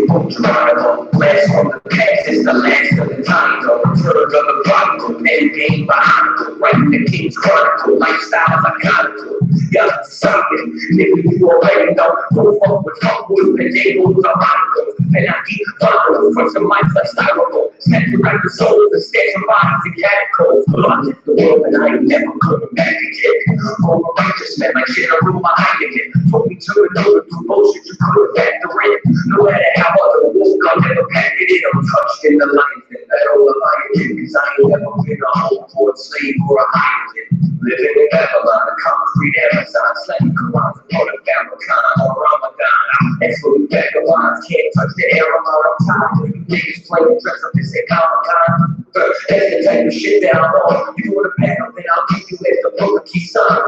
Geronimo, last from the past is the last of the time. The return of the prodigal, men game behind. Writing the King's Chronicle, lifestyles iconical. Yeah, something, nigga, you already know. Who fuck with Pedagos, ironicals. And I keep following from some life like styrofoam. Snap you like the soul, the stairs and bodies and catacombs. I hit the world and I ain't never coming back again. Home of righteous men like shit, I rule my Heineken. Told me to endure the bullshit you couldn't factor in. No matter how other wolf gun never packed it in. I'm touched in the lion's den, that old lion, cause I ain't never been a home port slave or a Heineken. Living in Babylon, a concrete Amazon, slaying Qurans upon a Farrakhan on Ramadan. Exclude vagabonds, can't touch the air I'm on top. Niggas playing dress up and say Comic-Con. That's the type of shit that I'm on. You wanna pack up, then I'll give you as the book of Kisan.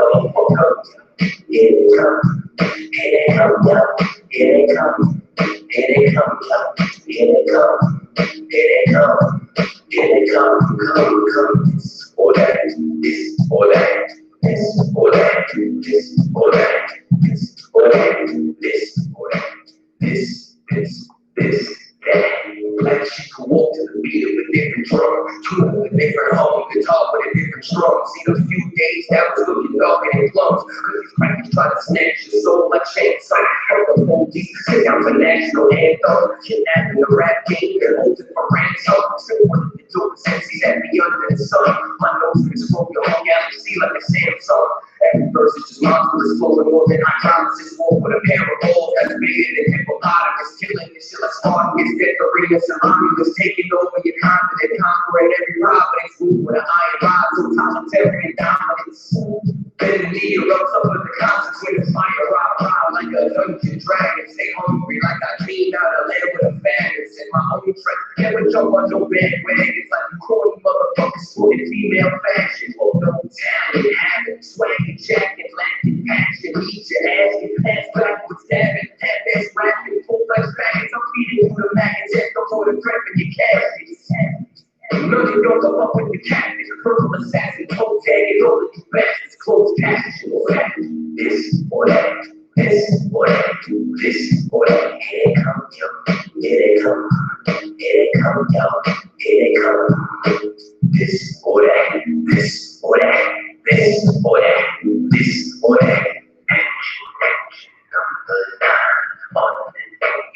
Here they come, here they come, here they come, here they come, here they come, here they come, here they come, come, this or that, this or that, this or that, this or that, this or that, this or that, this, that. Black sheep who walk to the beat of a different drum, two with different home, guitar with a different strum. See those few days that was looking dark in his lungs, cause these crackers try to snatch your soul like chainsaw. The police sit down for national anthem, kidnapping the rap game and hold it for ransom. So what did they do since he's happy under the sun? My nose is from your whole galaxy like a Samsung. Every verse is just monstrous, flowing more than I promise. It's more with a pair of balls that's bigger than hippopotamus. Killing this shit like Spartacus, death arenas and Romulus taking over your continent, conquering every providence. Move with an iron rod, totalitarian dominance. Then the knee erupts up with the conscience with a fire rod like a dungeon dragon. Stay hungry like I cleaned out a land with a faggot. Set my own track, never jump on no bandwagons like you corny motherfuckers sporting female fashion. Oh, no talent, habit, swaggy jacket, lacking passion. Eat your ass, get past backwards, dabbing, tap ass rapping, full flex baggage. I'm feeding you the maggots, check before the prep in your caskets. None of y'all go up with the cactus, purple assassin, toe tagging all of you bastards, close passage. This or that, this or that, this or that. Here they come, yo. Here they come, here they come, yo. Here they come. This or that, this or that, this or that, this or that. On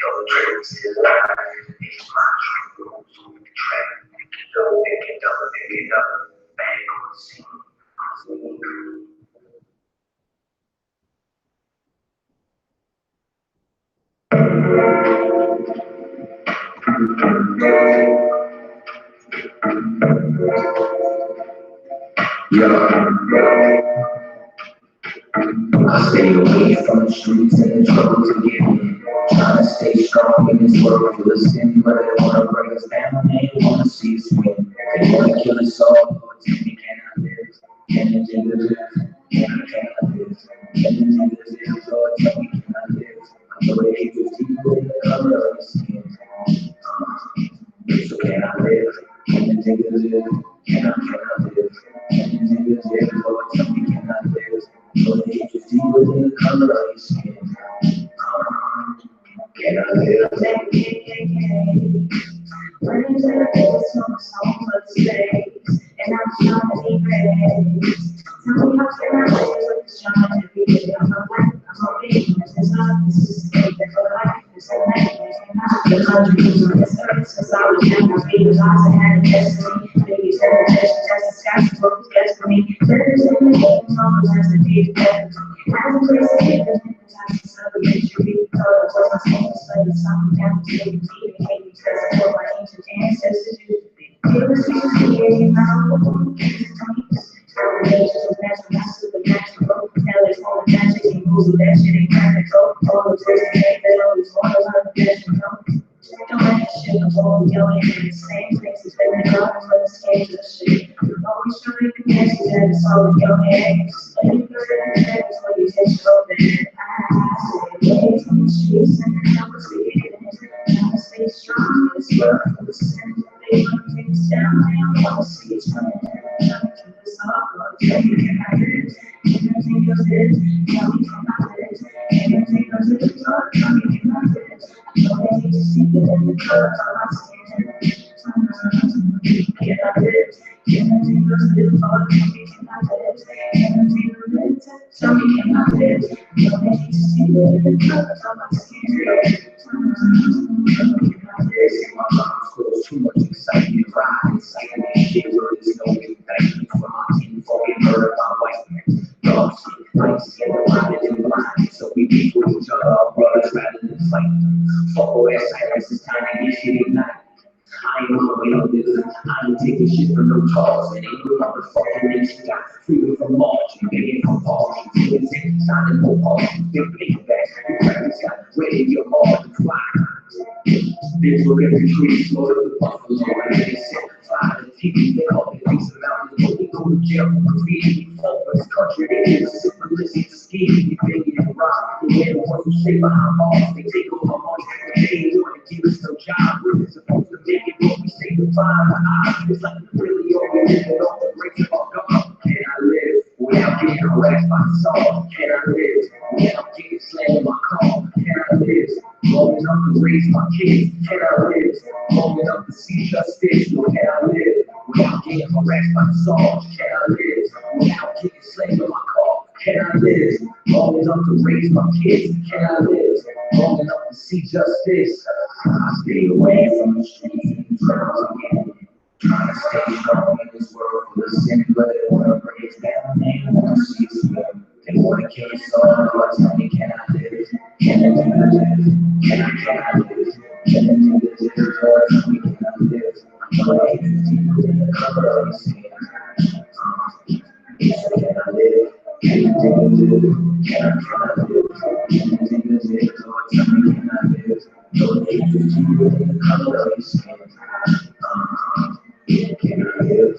your dreams is life. It's my dream goes on the track. So pick it up, back on the scene. I stay away from the streets and the trouble to get in. Trying to stay strong in this world full of sin, but they wanna bring us down and they wanna see us win. They wanna kill us all, but tell me can I live? Can the niggas live? Can I live? Can the niggas live? Lord, tell me can I live? I know they hate the people in the color of your skin. So can I live? Can the niggas live? Can I live? Can the niggas live? Lord, tell me can I live? So they hate the people in the color of your skin. Can I live? Running to the hills from so much space, and I'm trying to be ready. Tell me how can I live with the trying to be I'm a black, I'm a big, there's not this is a for life, it's a nightmare. The country was on this earth, cause I was young, I made a lot to have a destiny. Baby said the just the sky, what was best for me. Letters in the games, all the times to be better. I was crazy, celebrate your big colors, what's my status, but it's something down to take me, because I know my ancient ancestors used to be. It was used to be, and I don't know, combinations of natural, not supernatural. LA's all the magic and moves with that shit ain't practical. All those ways to make that always want to learn the best, you know. Don't let that shit go, yo, ain't in the same places, but they don't let us change the shit. Always trying to connect you, that it's all in your hands. And you know that it's when you take your open eyes. Away from the streets and the conversations. Trying to stay strong in this world for the sin. They want to take us down, they don't want to see us running. Trying to keep us up, Lord, tell me can I live? Anything else is, tell me can I live? Anything else is, Lord, tell me can I live? Too much excitement, pride, excitement, shit, where there's no new thank you for my team, fucking murder my white man. Dog shit, I see everybody in line, so we beat with each other, our brothers rather than fight. Fuck all that silence, it's time to get shit ignited. I ain't going on this, I ain't taking shit from no talks, and ain't no motherfucking nation got freedom from march, and begging from Paul, and taking time and more Paul, they bleed back, the practice got ready in your heart to fly. They look at the trees, load up the buffalo, and they set fire to TV, they call the police about it, they go to jail for graffiti, all for this country, they get syphilis, it's a scheme, they beg you to rob, they ain't the ones who stay behind bars, they take over money, they ain't want to give us no job, we're supposed to make it, but we say the fine, it's like we really only living off the grace of our God. Can I live without getting harassed by the saw? Can I live without getting slammed in my car? Can I live long enough to raise my kids? Can I live long enough to see justice? Or can I live without getting harassed by the saw? Can I live without getting slammed in my car? Can I live long enough to raise my kids? Can I live long enough to see justice? I stay away from the streets and the drugs again. Trying to stay strong in this world full of sin, but they want to bring us down. They want to see us win. They want to kill us all. Lord, tell me, can I live? Can I live? Can I live? Can I live? Lord, tell me, can I live? I'm trying to deep in the cover of the sin. Can I live? Can I live? Can I live? Can I live? Lord, tell me, can I live? Lord, deep in the cover of the sin. Can I live?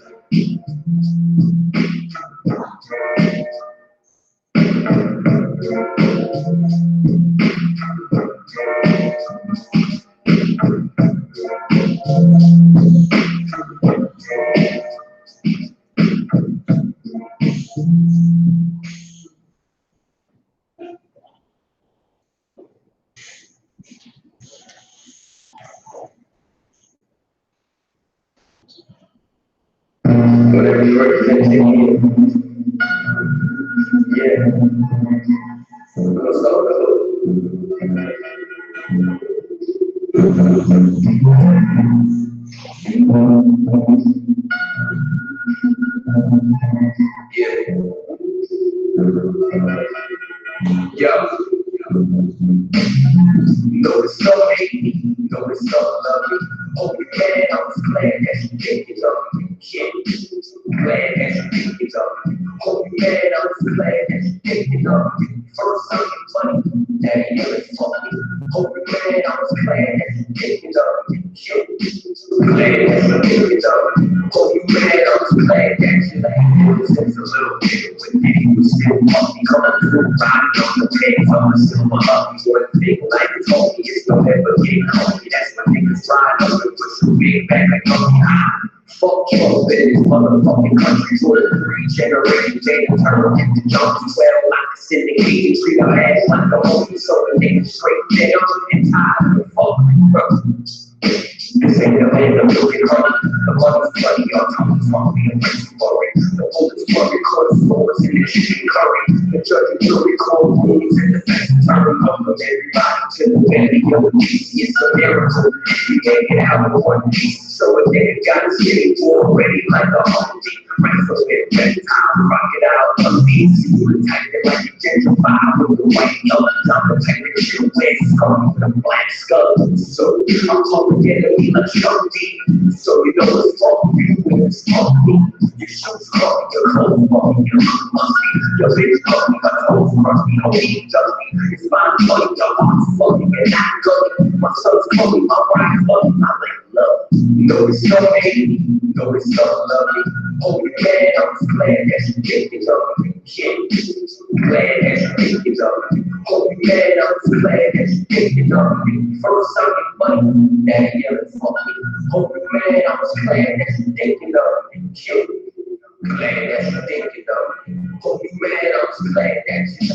Whatever you represent, yeah. Let's go. Yeah. Yo. No, it's so hate me. No, it's so love me. Oh, you glad I was glad that you take it up. Yeah. Glad that you take it up. Oh, you glad I was glad that you take it up. First I get money, now you never fuck me. Oh, you glad I was glad that you take it up. Yeah. Glad that you take it up. Oh, you glad I was glad that you like it. Since a little bit when they was still fucking coming through, riding on the pegs on the silver up. One thing like told me it's no ever get caught. That's when niggas ride up and push your big back like monkey high. Fuck Trump in this motherfucking country for the 3 generations. They turn into junkies, well like a syndicated, treat our ass like a homie, so the niggas straight down and tired of the fuck. This ain't the end of looking hard. The money's bloody, your tongue's funky, and makes you worry. The bullets worry, court floors, and the chicken curry. The judge and jury cold rules, and the facts turn up of everybody to the belly of the beast. It's a miracle. We make it out of one piece. So a nigga got his city war ready like a Humvee. Right foot in red time, rock it out of these. You the type that like you gentrify with the white yellow. I'm the type that you wear skull with a black skull. So I'm talking to me like Chunky. So you know what's wrong with you when it's funky. Your shoes funky, your clothes funky, your look musty. Your bitch funky, my toes crusty, don't eat dusty. It's my funny, your heart's funky, and I'm gully. My son's funky, my ride's funky, I like love. No, it's so hate, no, it's so lovely. Oh, you glad I was glad that you picked it up. Yeah, glad that you picked it up. Oh, you glad I was glad that you picked it up. First I get money, now you never fuck me. Oh, you glad I was glad that you picked it up. Yeah, glad that you picked it up. Oh, you glad I was glad that you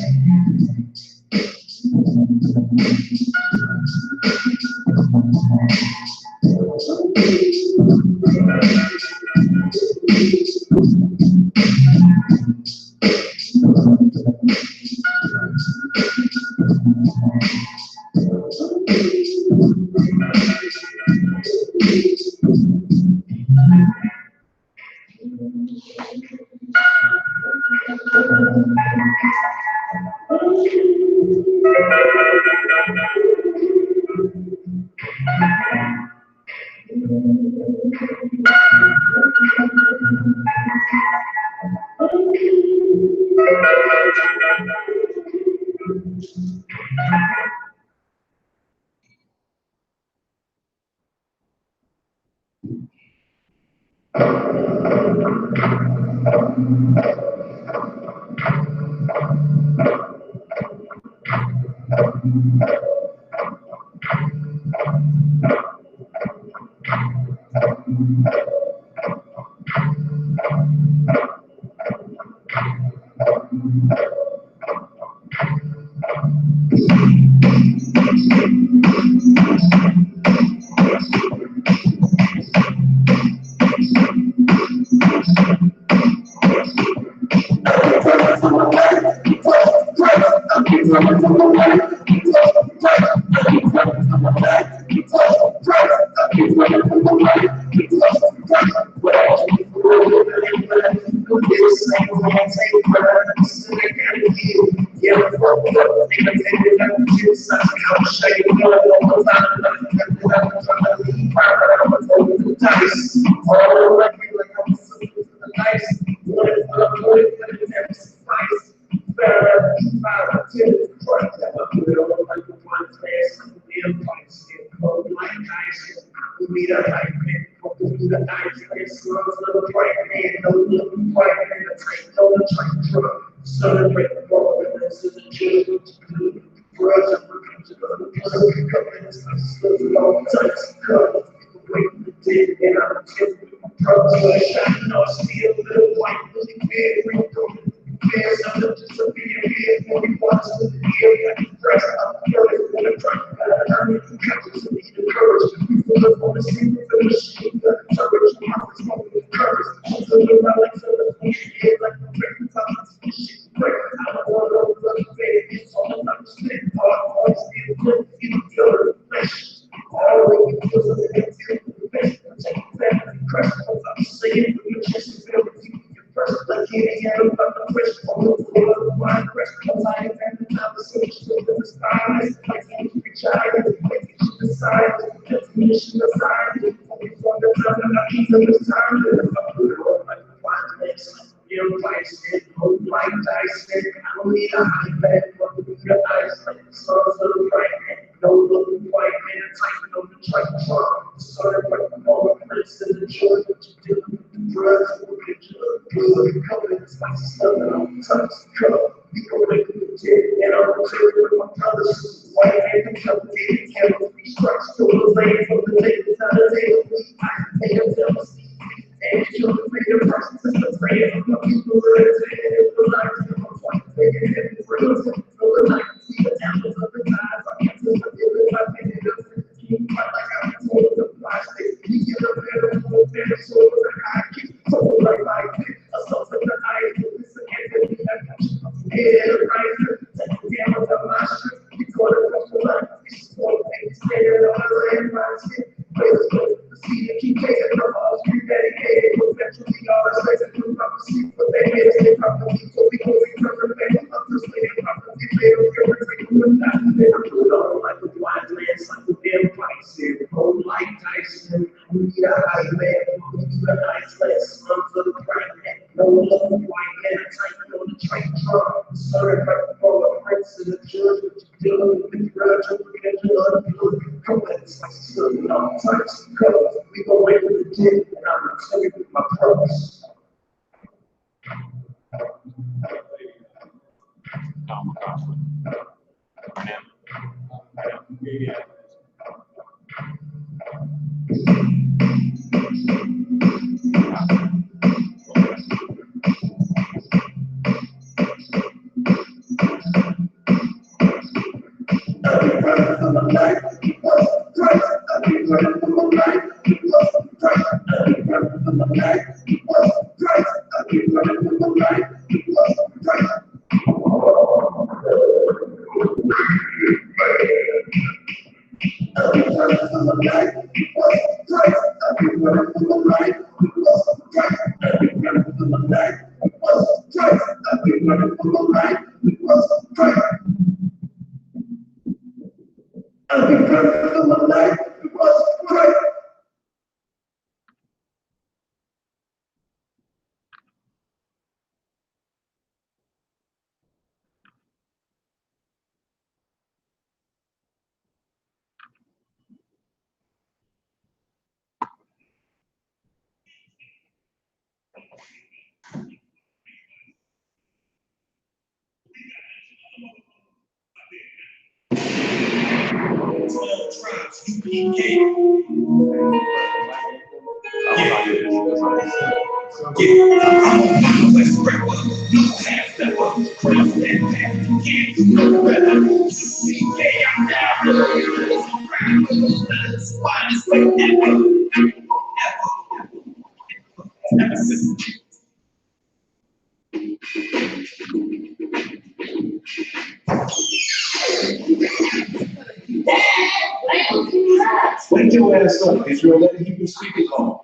Wake your ass up, Israel. Let the Hebrew speakers on.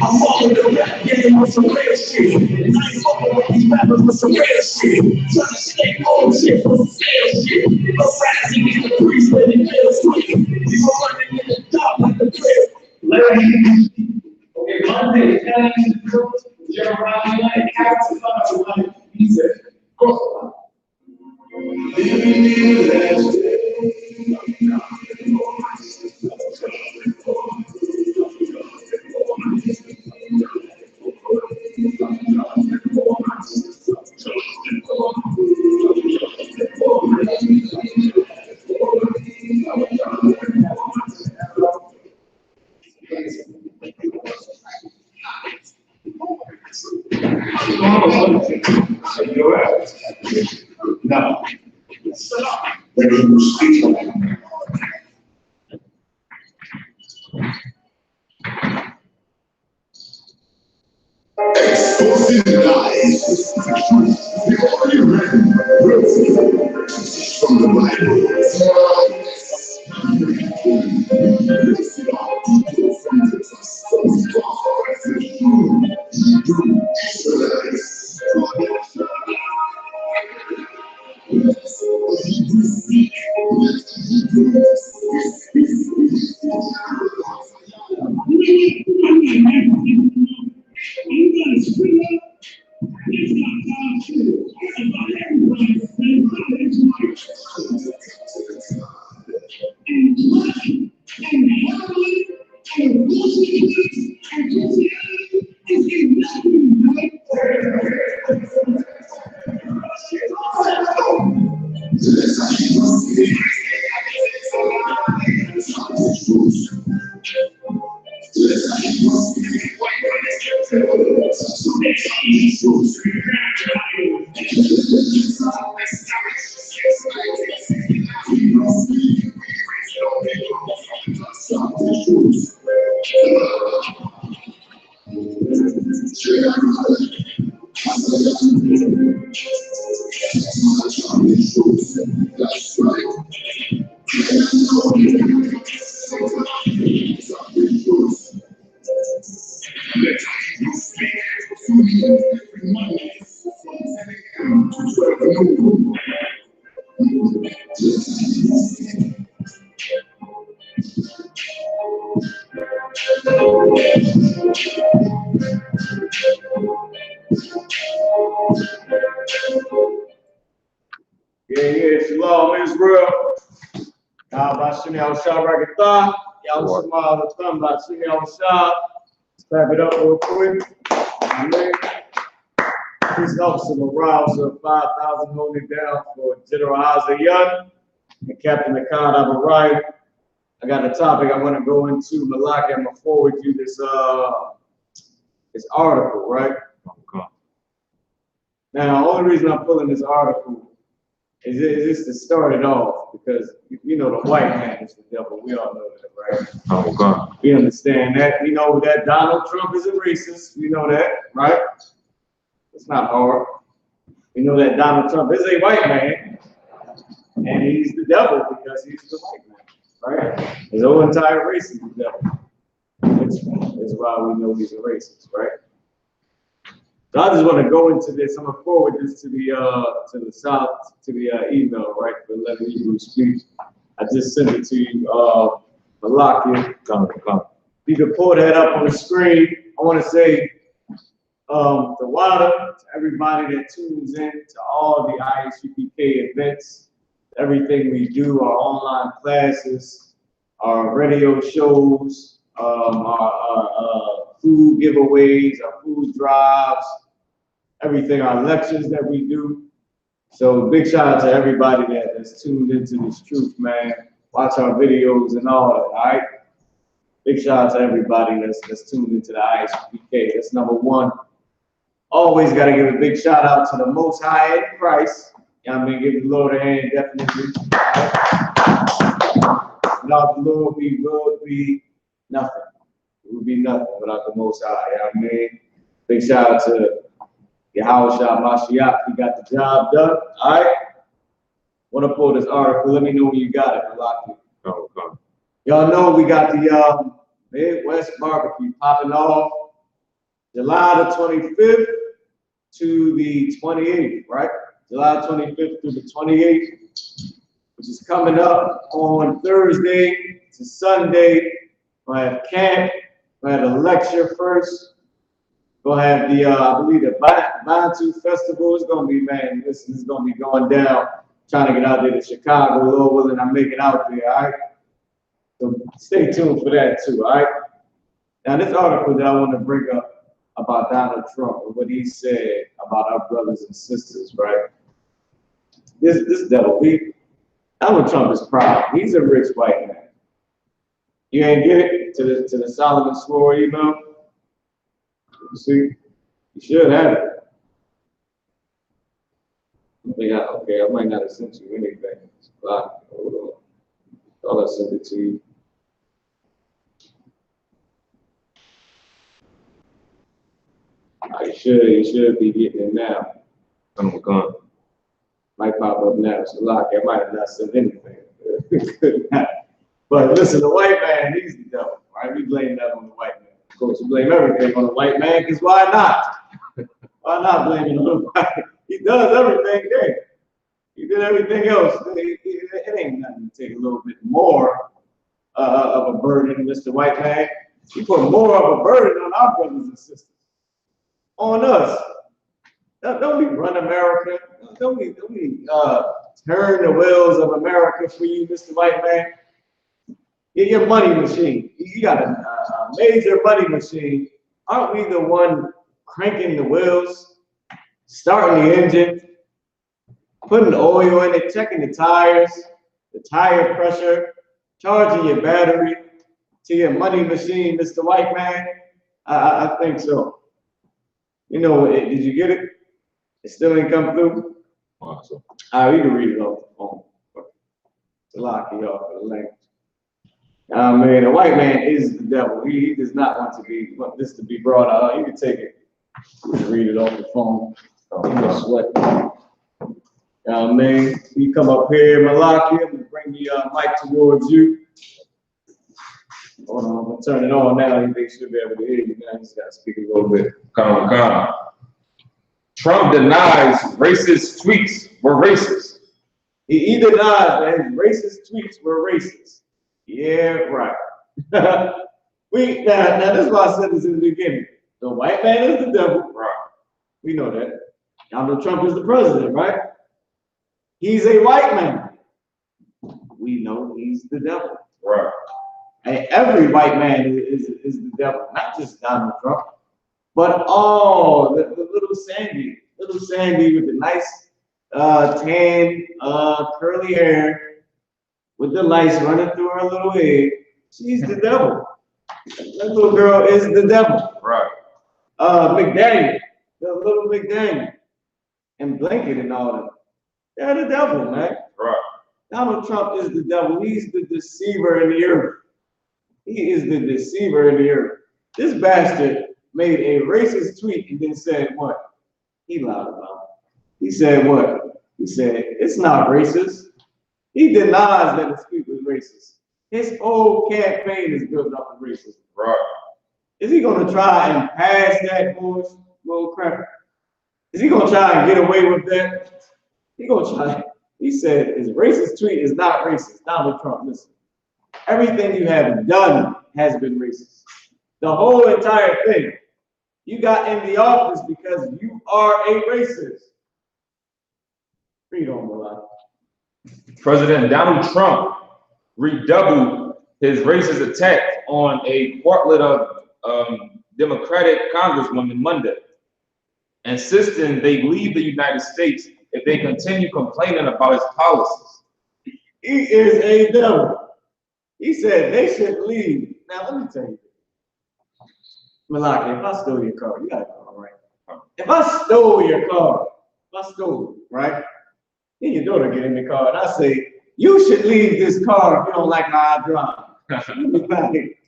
I'm following the rap game with some real shit. And I ain't fucking with these rappers with some real shit. Trying to stay old shit for some stale shit. No rising in the breeze where they feel sweet. We were running in the dark like the cliff. Okay, Monday, 10 to cook. Jeremiah, Captain, he said, go. No. Let him speak. Exposing lies. You've already read from the Bible. Shalom, Israel. Y'all Clap it up real quick. Amen. This officer morale of 5,000 holding down for General Young and Captain Akan Abarai. I got a topic I want to go into. Malak, I'm gonna forward you this article, right? Okay. Now, the only reason I'm pulling this article is just to start it off, because you know the white man is the devil. We all know that, right? Oh God. We understand that. We know that Donald Trump is a racist. We know that, right? It's not hard. We know that Donald Trump is a white man, and he's the devil because he's the white man, right? His whole entire race is the devil, which is why we know he's a racist, right? So I just want to go into this. I'm gonna forward this to the email, right? For letting you speak. I just sent it to you, Malaki. Come. You can pull that up on the screen. I want to say the water to everybody that tunes in to all the I.S.U.P.K events, everything we do, our online classes, our radio shows, our food giveaways, our food drives, everything, our lectures that we do. So big shout out to everybody that's tuned into this truth, man. Watch our videos and all that, all right? Big shout out to everybody that's tuned into the I.S.U.P.K. That's number one. Always got to give a big shout out to the Most High in Christ. You know what I mean? Give the Lord a hand, definitely. Without the Lord, we would be nothing. We would be nothing without the Most High. You know what I mean? Big shout out to Mashiach. He got the job done. All right? Want to pull this article? Let me know when you got it. Oh God. Y'all know we got the Midwest barbecue popping off July the 25th to the 28th, right? July 25th through the 28th, which is coming up on Thursday to Sunday. We'll have camp. We'll have a lecture first. We'll have the, I believe, the Bantu Festival is going to be, man, this is going to be going down. Trying to get out there to Chicago, Lord willing, I'm making out there, all right? So stay tuned for that too, all right? Now, this article that I want to bring up about Donald Trump and what he said about our brothers and sisters, right? This devil, Donald Trump is proud. He's a rich white man. You ain't get it to the Solomon Swore email? You see? You should have it. Okay, I might not have sent you anything. Hold on. I'll send it to you. You should be getting it now. I'm gone. Might pop up now. So I might have not sent anything. But listen, the white man, he's the devil, right? We blame that on the white man. Of course, we blame everything on the white man, because why not? Why not blame it on the white man? He does everything there. He did everything else. It ain't nothing to take a little bit more of a burden, Mr. White Man. He put more of a burden on our brothers and sisters. On us. Don't we run America? Don't we turn the wheels of America for you, Mr. White Man? Get your money machine. You got a major money machine. Aren't we the one cranking the wheels, starting the engine, putting oil in it, checking the tires, the tire pressure, charging your battery to your money machine, Mr. White Man? I think so. You know, did you get it? It still ain't come through? Awesome. All right, you can read it off the phone. To lock you off for the language. Man, the white man is the devil. He does not want this to be brought out. You can take it. You can read it off the phone. You sweat. Man, you come up here, Malaki, I'm gonna bring the mic towards you. Hold on, I'm gonna turn it on now. They should be able to hear you now. He's gotta speak a little bit. Come. Trump denies racist tweets were racist. He denies that his racist tweets were racist. Yeah, right. Now this is why I said this in the beginning. The white man is the devil. Right. We know that. Donald Trump is the president, right? He's a white man. We know he's the devil. Right. And every white man is the devil, not just Donald Trump, but all the little Sandy with the nice tan curly hair, with the lights running through her little head. She's the devil. That little girl is the devil. Right. McDaniel, the little McDaniel, and Blanket and all that. They're the devil, man. Right. Donald Trump is the devil. He's the deceiver in the earth. He is the deceiver in the earth. This bastard made a racist tweet and then said what? He lied about it. He said what? He said, it's not racist. He denies that his tweet was racist. His whole campaign is built up of racism. Right. Is he going to try and pass that bull crap? Is he going to try and get away with that? He going to try. He said his racist tweet is not racist. Donald Trump, listen. Everything you have done has been racist. The whole entire thing. You got in the office because you are a racist. Read on, Malak. President Donald Trump redoubled his racist attack on a portlet of Democratic Congresswoman Monday, insisting they leave the United States if they continue complaining about his policies. He is a devil. He said they should leave. Now, let me tell you. Malaki, if I stole your car, you got a car, right? If I stole your car, right? Then your daughter get in the car and I say, you should leave this car if you don't like how I drive. You be like,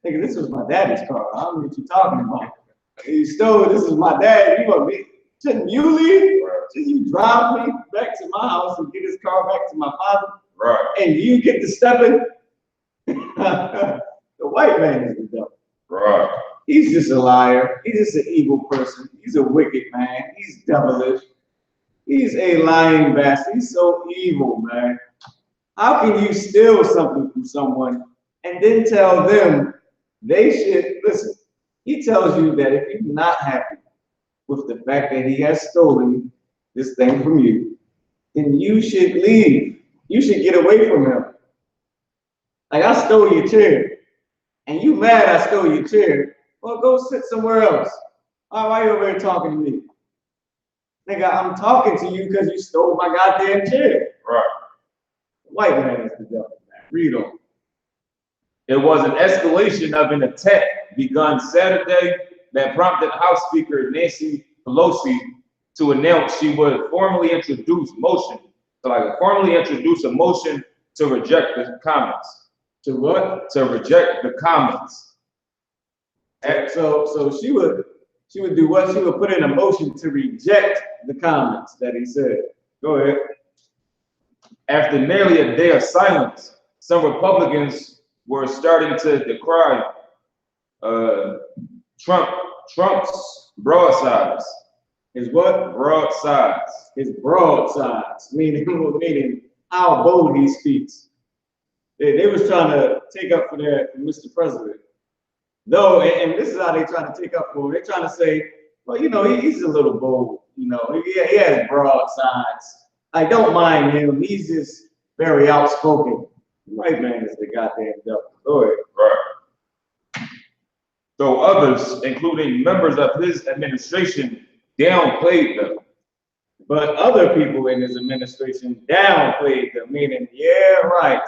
nigga, this was my daddy's car. I don't know what you're talking about. You stole it, this is my dad. You want me? Shouldn't you leave? Shouldn't you drive me back to my house and get his car back to my father? Right. And you get to step in? The white man is the devil. Right. He's just a liar. He's just an evil person. He's a wicked man. He's devilish. He's a lying bastard. He's so evil, man. How can you steal something from someone and then tell them they should, listen, he tells you that if you're not happy with the fact that he has stolen this thing from you, then you should leave. You should get away from him. Like, I stole your chair, and you mad I stole your chair. Well, go sit somewhere else. Why are you over here talking to me? Nigga, I'm talking to you because you stole my goddamn chair. Right. White man is the devil, man. Read on. It was an escalation of an attack begun Saturday that prompted House Speaker Nancy Pelosi to announce she would formally introduce a motion to reject the comments. To what? To reject the comments. So she would do what? She would put in a motion to reject the comments that he said. Go ahead. After nearly a day of silence, some Republicans were starting to decry Trump's broadsides. His what? Broadsides. His broadsides, meaning how bold he speaks. They was trying to take up for that Mr. President. Though, and this is how they trying to take up for him. They're trying to say, well, you know, he's a little bold. You know, he has broadsides. I don't mind him. He's just very outspoken. The white man is the goddamn devil. Go ahead. Right. Though others, including members of his administration, downplayed them. But other people in his administration downplayed them, meaning, yeah, right.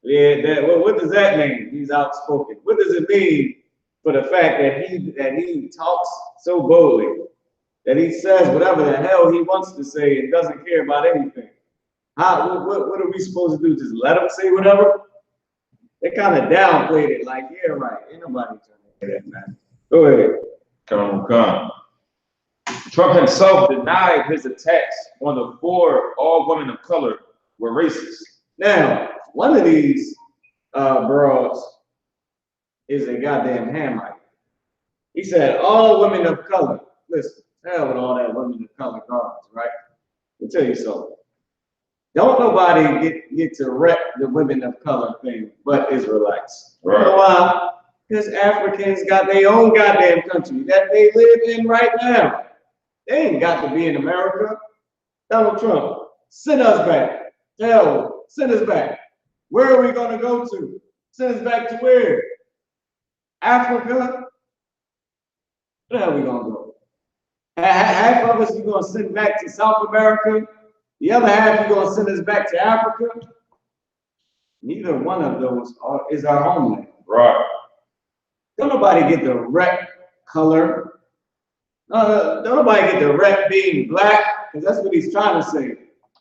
Yeah, what does that mean? He's outspoken. What does it mean for the fact that he talks so boldly, that he says whatever the hell he wants to say and doesn't care about anything? What are we supposed to do? Just let him say whatever? They kind of downplayed it, like, yeah, right. Ain't nobody trying to hear that, man. Go ahead. Come. Trump himself denied his attacks on the 4 all women of color were racist. Now, one of these broads is a goddamn Hamite. He said, all women of color. Listen, hell with all that women of color garbage, right? Let me tell you something. Don't nobody get to rep the women of color thing but Israelites. Right. You know why? Because Africans got their own goddamn country that they live in right now. They ain't got to be in America. Donald Trump, send us back. Hell, send us back. Where are we going to go to? Send us back to where? Africa? Where the hell are we going to go? Half of us you're going to send back to South America. The other half you're going to send us back to Africa. Neither one of those is our homeland. Right. Don't nobody get the rep color. Don't nobody get the rep being black, because that's what he's trying to say.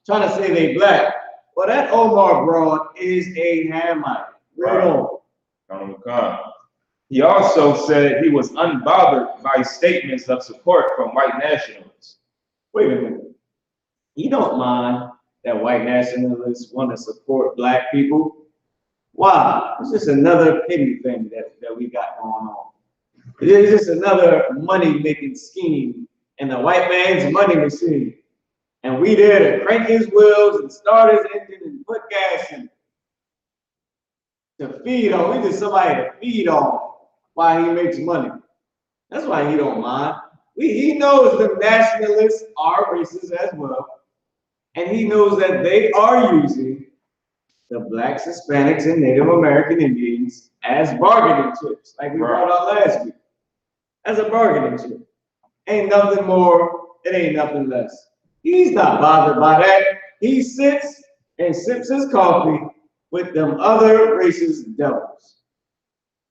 Trying to say they black. Well, that Omar broad is a Hamite. Right on. He also said he was unbothered by statements of support from white nationalists. Wait a minute. You don't mind that white nationalists want to support black people? Why? It's just another pity thing that we got going on. It's just another money-making scheme in the white man's money machine. And we there to crank his wheels and start his engine and put gas in. To feed on. We just somebody to feed on while he makes money. That's why he don't mind. He knows the nationalists are racist as well. And he knows that they are using the blacks, Hispanics, and Native American Indians as bargaining chips, like we brought out last week. As a bargaining chip. Ain't nothing more, it ain't nothing less. He's not bothered by that. He sits and sips his coffee with them other racist devils.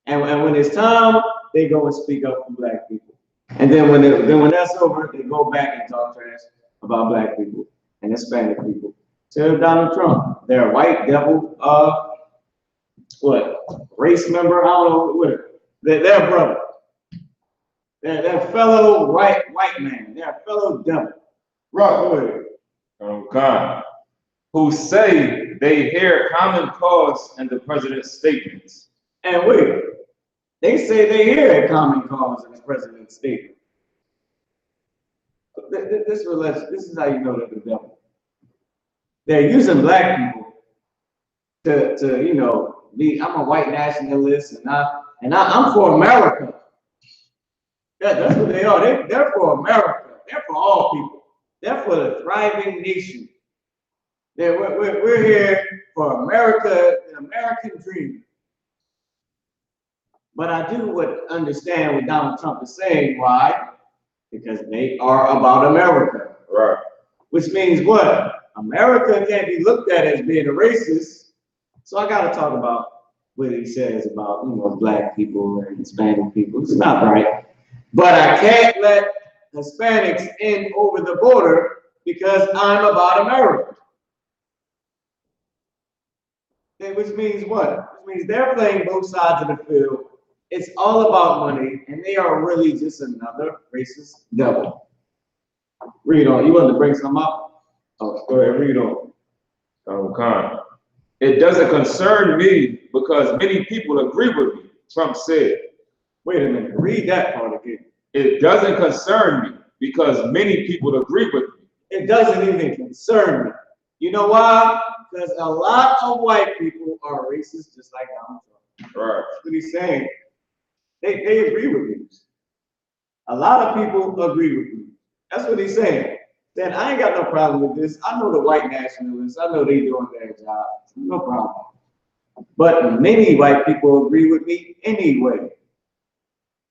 And when it's time, they go and speak up for black people. And then when that's over, they go back and talk trash about black people and Hispanic people. To Donald Trump, they're a white devil, race member, I don't know, what, they're brother. They're fellow white man, they're a fellow devil. Right. Who say they hear common cause in the president's statements. And wait, they say they hear a common cause in the president's statement. This is how you know they're the devil. They're using black people to you know, I'm a white nationalist and I'm for America. That's what they are. They're for America. They're for all people. They're for the thriving nation. We're here for America, the American dream. But I do understand what Donald Trump is saying. Why? Because they are about America. Right. Which means what? America can't be looked at as being a racist. So I got to talk about what he says about, you know, black people and Hispanic people. It's not right. But I can't let Hispanics in over the border because I'm about America. Which means what? Which means they're playing both sides of the field. It's all about money, and they are really just another racist devil. Read on. You want to bring some up? Oh, go ahead, read on. It doesn't concern me because many people agree with me, Trump said. Wait a minute, read that part again. It doesn't concern me because many people agree with me. It doesn't even concern me. You know why? Because a lot of white people are racist just like Donald Trump. Right. That's what he's saying. They agree with me. A lot of people agree with me. That's what he's saying. Then I ain't got no problem with this. I know the white nationalists. I know they doing their job. No problem. But many white people agree with me anyway.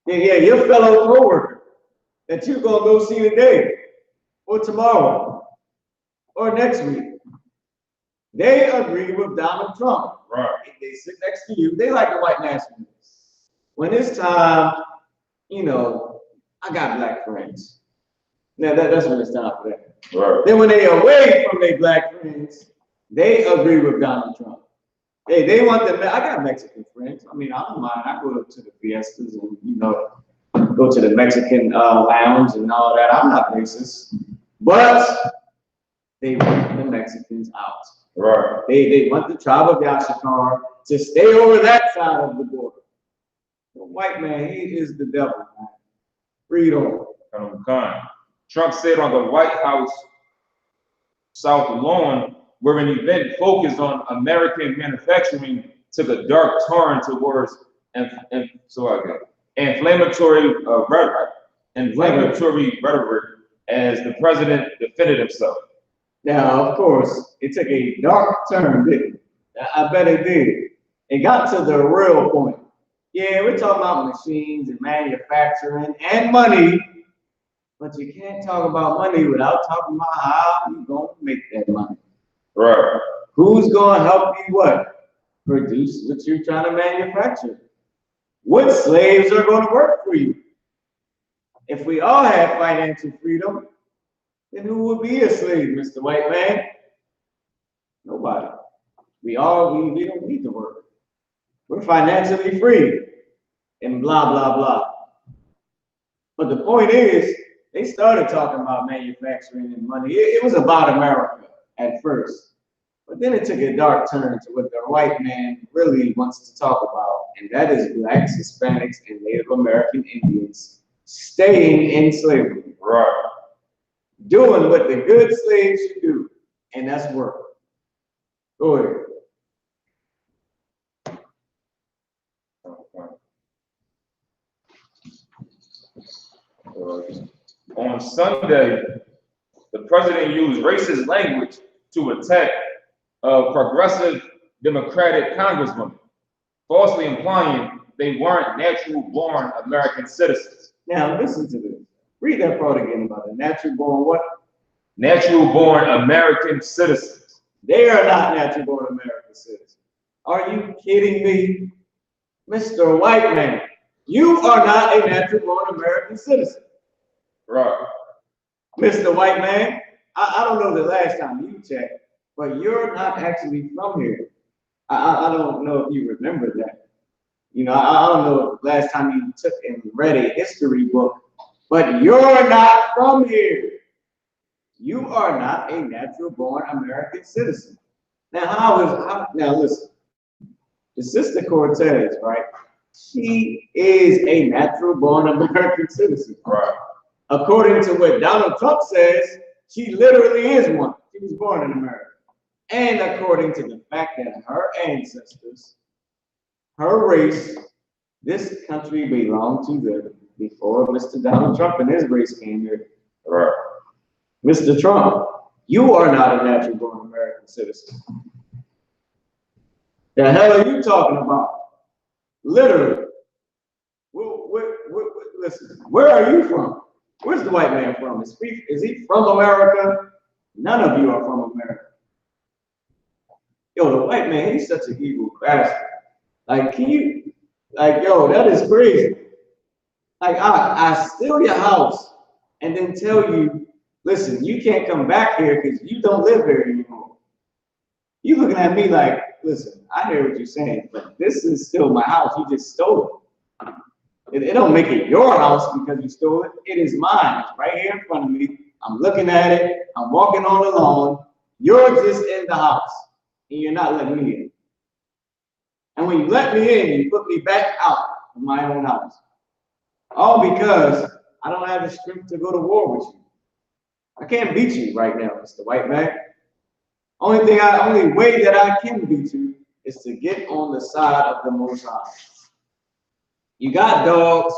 Yeah, your fellow coworker that you're gonna go see today, or tomorrow, or next week. They agree with Donald Trump. Right. They sit next to you. They like the white nationalists. When it's time, you know, I got black friends. Now that's when it's time for that. Right. Then when they're away from their black friends, they agree with Donald Trump. They want them. I got Mexican friends. I mean, I don't mind. I go to the fiestas and, you know, go to the Mexican lounge and all that. I'm not racist, but they want the Mexicans out. Right. They want the tribe of Yashikar to stay over that side of the border. The white man, he is the devil, man. Read on. Trump said on the White House South Lawn, where an event focused on American manufacturing took a dark turn towards inflammatory rhetoric as the president defended himself. Now, of course, it took a dark turn, didn't it? I bet it did. It got to the real point. Yeah, we're talking about machines and manufacturing and money, but you can't talk about money without talking about how you're going to make that money. Right. Who's going to help you what? produce what you're trying to manufacture. What slaves are going to work for you? If we all had financial freedom, then who would be a slave, Mr. White Man? Nobody. We don't need to work. We're financially free and blah, blah, blah. But the point is, they started talking about manufacturing and money. It was about America at first. But then it took a dark turn to what the white man really wants to talk about, and that is blacks, Hispanics, and Native American Indians staying in slavery. Right. Doing what the good slaves should do, and that's work. Go ahead. On Sunday, the president used racist language to attack a progressive Democratic congresswoman, falsely implying they weren't natural-born American citizens. Now listen to this. Read that part again about the natural-born what? Natural-born American citizens. They are not natural-born American citizens. Are you kidding me? Mr. White Man, you are not a natural-born American citizen. Right. Mr. White Man, I don't know the last time you checked, but you're not actually from here. I don't know if you remember that. You know, I don't know the last time you took and read a history book, but you're not from here. You are not a natural-born American citizen. Now, now listen, the Sister Cortez, right? She is a natural-born American citizen. Right. According to what Donald Trump says, she literally is one. She was born in America. And according to the fact that her ancestors, her race, this country belonged to them before Mr. Donald Trump and his race came here. Right. Mr. Trump, you are not a natural-born American citizen. The hell are you talking about? Literally. Listen, where are you from? Where's the white man from? Is he from America? None of you are from America. Yo, the white man, he's such an evil bastard. Like, yo, that is crazy. Like, I steal your house and then tell you, listen, you can't come back here because you don't live here anymore. You looking at me like, listen, I hear what you're saying, but this is still my house. You just stole it. It don't make it your house because you stole it. It is mine. It's right here in front of me. I'm looking at it. I'm walking on the lawn. You're just in the house, and you're not letting me in. And when you let me in, you put me back out of my own house. All because I don't have the strength to go to war with you. I can't beat you right now, Mr. White Man. Only way that I can beat you is to get on the side of the Most High. You got dogs,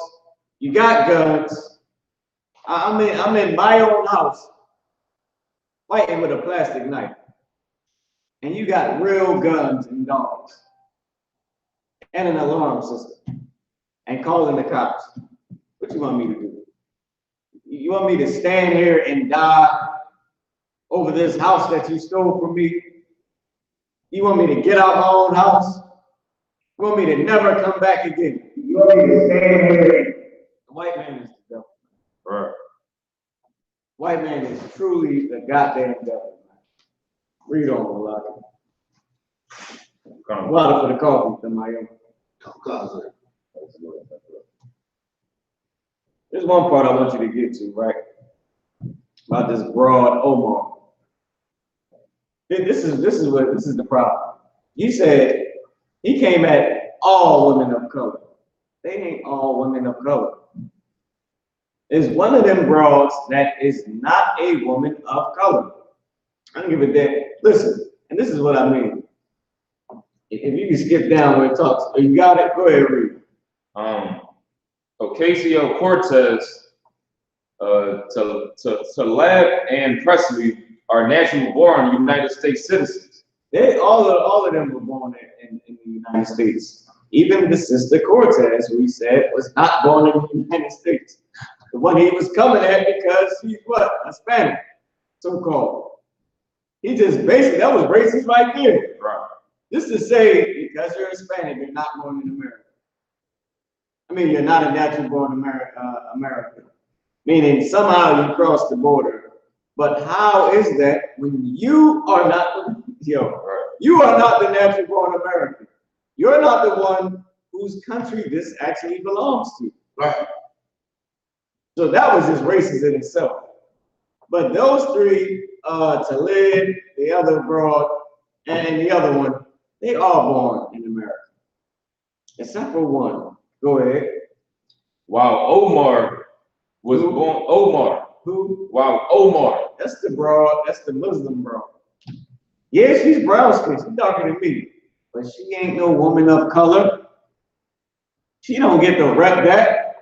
you got guns. I'm in my own house fighting with a plastic knife. And you got real guns and dogs. And an alarm system. And calling the cops. What you want me to do? You want me to stand here and die over this house that you stole from me? You want me to get out my own house? You want me to never come back again? You want me to stand here? The white man is the devil. Right. White man is truly the goddamn devil. Read on, Malaki. Water for the coffee, to my own. There's one part I want you to get to, right? About this broad Omar. This is the problem. You said he came at all women of color. They ain't all women of color. There's one of them broads that is not a woman of color. I don't give a damn. Listen, and this is what I mean. If you can skip down where it talks, you got it, go ahead and read. Ocasio-Cortez, Talib and Presley are natural-born United States citizens. All of them were born in the United States. Even the Sister Cortez, who he said was not born in the United States. The one he was coming at because he's what? Hispanic, so-called. He just basically, that was racist right there. Right. This is to say, because you're Hispanic, you're not born in America. I mean, you're not a natural born American. Meaning somehow you crossed the border. But how is that when you are not you are not the natural born American? You're not the one whose country this actually belongs to. Right. So that was just racist in itself. But those three, Talib, the other broad, and the other one, they all born in America. Except for one. Go ahead. While Omar was born, Omar. Who? While Omar. That's the broad, that's the Muslim broad. Yeah, she's brown skin, she's darker than me. But she ain't no woman of color. She don't get to rep that.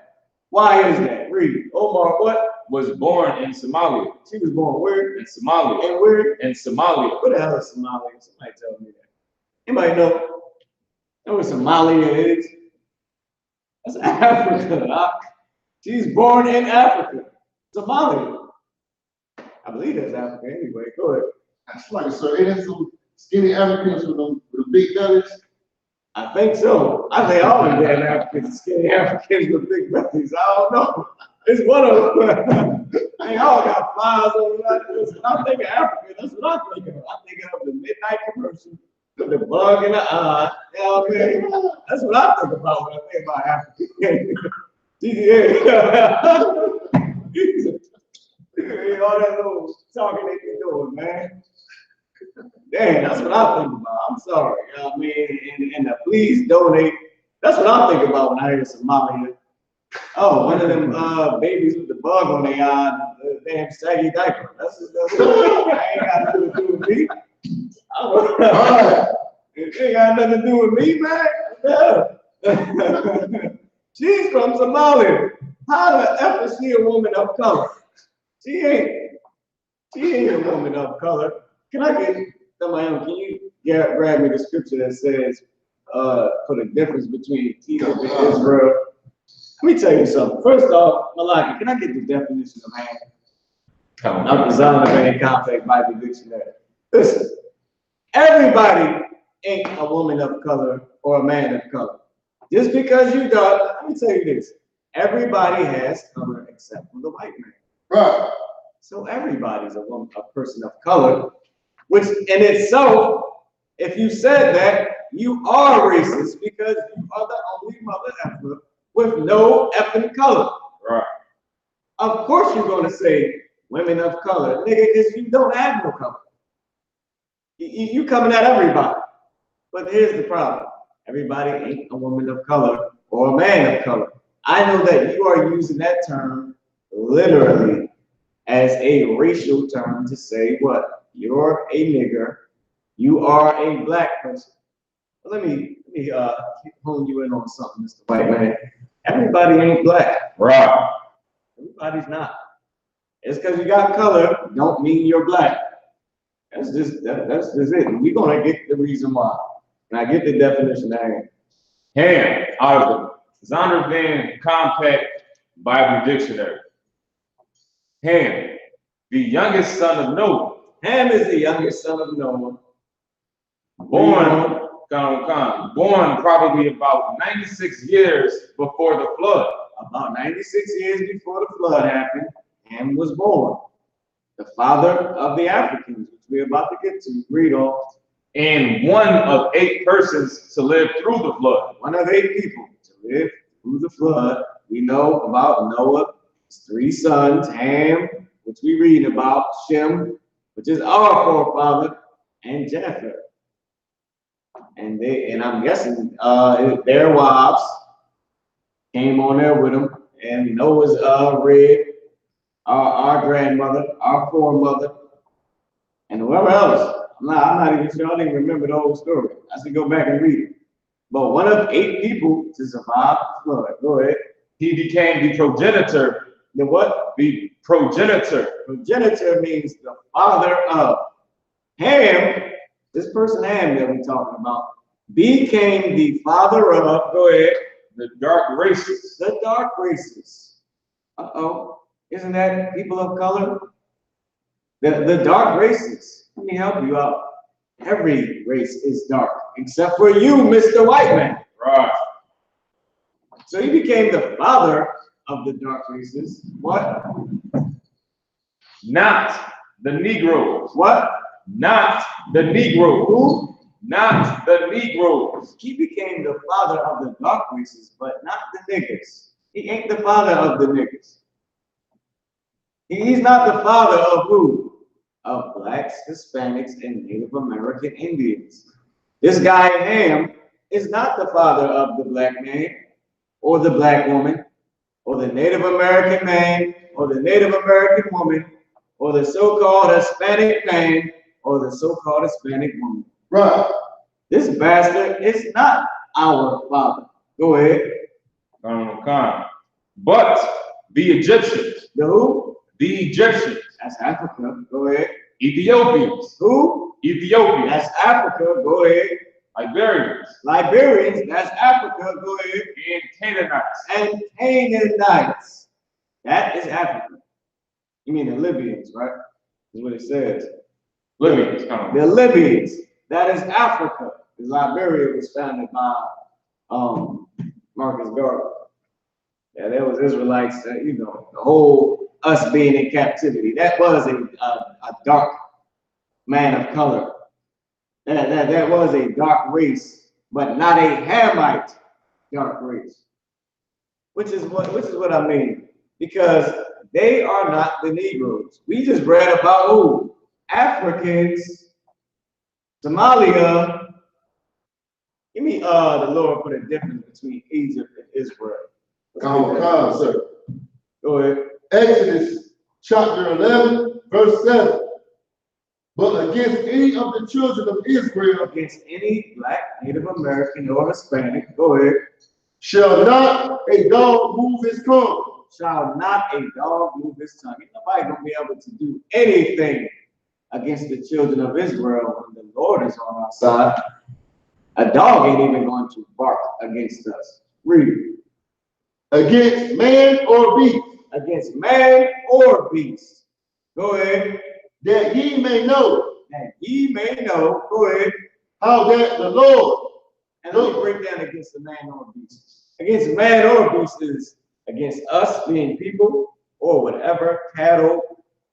Why is that? Read. Omar what? Was born in Somalia. She was born where? In Somalia. And where? In Somalia. What the hell is Somalia? Somebody tell me that. Anybody know? Know what Somalia is? That's Africa. Huh? She's born in Africa. Somalia. I believe that's Africa anyway. Go ahead. That's like, so it is some skinny Africans with the big bellies. I think so. I think all of them Africans, skinny Africans with big bellies. I don't know. It's one of them. They all got flies over like this. And I'm thinking African. That's what I'm thinking of. I'm thinking of the midnight commercial with the bug in the eye. You know what I mean? That's what I think about when I think about African. All that little talking they be doing, man. Damn, that's what I think about. I'm sorry. You know what I mean? And please donate. That's what I think about when I hear Somalia. Oh, one of them babies with the bug on their eye, the damn saggy diaper. That's I ain't got nothing to do with me. It ain't got nothing to do with me, man. Yeah. She's from Somalia. How the F is she a woman of color? She ain't a woman of color. Can I get somebody else? Can you grab me the scripture that says for the difference between TITHES and Israel? Let me tell you something. First off, Malaki, can I get the definition of man? Not the Zondervan Compact Bible Dictionary. Listen, everybody ain't a woman of color or a man of color. Just because you dark, let me tell you this. Everybody has color except for the white man. Right. So everybody's a person of color, which in itself, if you said that, you are racist because you are the only mother effer with no effing color. Right. Of course you're going to say women of color, nigga, because you don't have no color. You coming at everybody. But here's the problem. Everybody ain't a woman of color or a man of color. I know that you are using that term literally as a racial term to say what? You're a nigger. You are a black person. Let me hone you in on something, Mr. White Man. Everybody ain't black. Right. Everybody's not. It's because you got color don't mean you're black. That's just it. And we're gonna get the reason why. And I get the definition I am. Ham, out of the Zondervan Compact Bible Dictionary. Ham, the youngest son of Noah. Ham is the youngest son of Noah. Born probably about 96 years before the flood. About 96 years before the flood happened, Ham was born. The father of the Africans, which we're about to get to. Read on. And one of 8 persons to live through the flood. One of 8 people to live through the flood. We know about Noah, his 3 sons, Ham, which we read about, Shem, which is our forefather, and Japheth. And I'm guessing their wives came on there with them, and Noah's Red, our grandmother, our foremother, and whoever else. I'm not even sure. I don't even remember the whole story. I should go back and read it. But one of 8 people to survive the flood. Go ahead. He became the progenitor. The what? The progenitor. Progenitor means the father of. Ham, this person Ham that we're talking about, became the father of, go ahead, The dark races. the dark races. Uh-oh. Isn't that people of color? The dark races. Let me help you out. Every race is dark, except for you, Mr. White Man. Right. So he became the father of the dark races. What? Not the Negroes. What? Not the Negroes. Who? Not the Negroes. He became the father of the dark races, but not the niggas. He ain't the father of the niggas. He's not the father of who? Of blacks, Hispanics, and Native American Indians. This guy Ham is not the father of the black man, or the black woman, or the Native American man, or the Native American woman, or the so-called Hispanic man, or the so-called Hispanic woman. Right. This bastard is not our father. Go ahead. But the Egyptians. The who? The Egyptians. That's Africa. Go ahead. Ethiopians. Who? Ethiopians. That's Africa. Go ahead. Liberians. Liberians. That's Africa. Go ahead. And Canaanites. And Canaanites. That is Africa. You mean the Libyans, right? That's what it says. Libyans. The Libyans. That is Africa. Liberia was founded by Marcus Garvey. Yeah, there was Israelites, you know, the whole us being in captivity. That was a dark man of color. That was a dark race, but not a Hamite dark race. Which is what I mean. Because they are not the Negroes. We just read about who? Africans, Somalia. Give me the Lord put a difference between Egypt and Israel. Come, sir. Go ahead. Exodus chapter 11, verse 7. But against any of the children of Israel, Against any black, Native American, or Hispanic, go ahead. shall not a dog move his tongue. Shall not a dog move his tongue. Ain't nobody gonna be able to do anything against the children of Israel when the Lord is on our side. A dog ain't even going to bark against us. Read it. Against man or beast, Against man or beast. Go ahead. that ye may know That ye may know. Go ahead. how that the Lord, And let me break down against the man or beast. Against man or beast is against us being people or whatever cattle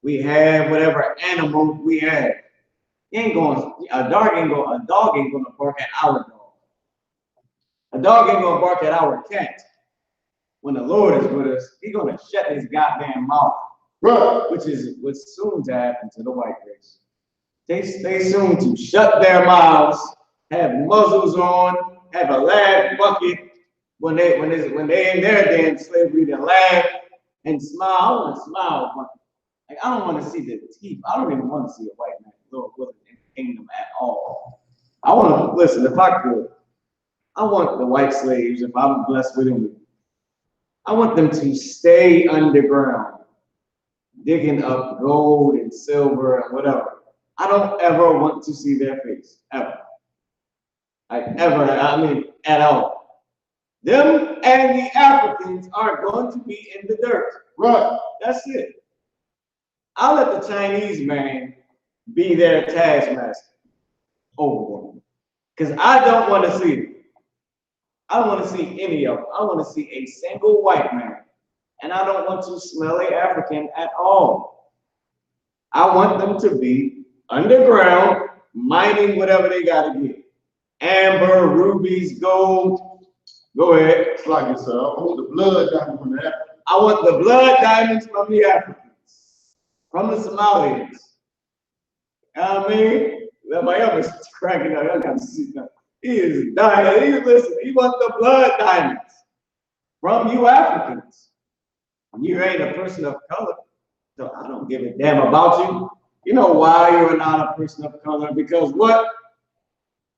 we have, whatever animal we have. A dog ain't gonna bark at our dog. A dog ain't gonna bark at our cat. When the Lord is with us, he's gonna shut his goddamn mouth, right, which is what's soon to happen to the white race. They soon to shut their mouths, have muzzles on, have a laugh bucket when they in their damn slavery to laugh and smile. I want to smile, but like I don't want to see the teeth. I don't even want to see a white man, Lord willing, in the kingdom at all. I want to listen. If I could, I want the white slaves, if I'm blessed with them, I want them to stay underground, digging up gold and silver and whatever. I don't ever want to see their face, ever. I mean, at all. Them and the Africans are going to be in the dirt. right, That's it. I'll let the Chinese man be their taskmaster over them. Because I don't want to see it. I don't want to see any of them. I want to see a single white man. And I don't want to smell an African at all. I want them to be underground, mining whatever they got to get. Amber, rubies, gold. Go ahead. it's like it's I want the blood down from that. I want the blood diamonds from the Africans, from the Somalians. You know what I mean? My other's cracking up. Y'all got to see that. He is dying. He wants the blood diamonds from you Africans. You ain't a person of color, so I don't give a damn about you. You know why you're not a person of color? Because what?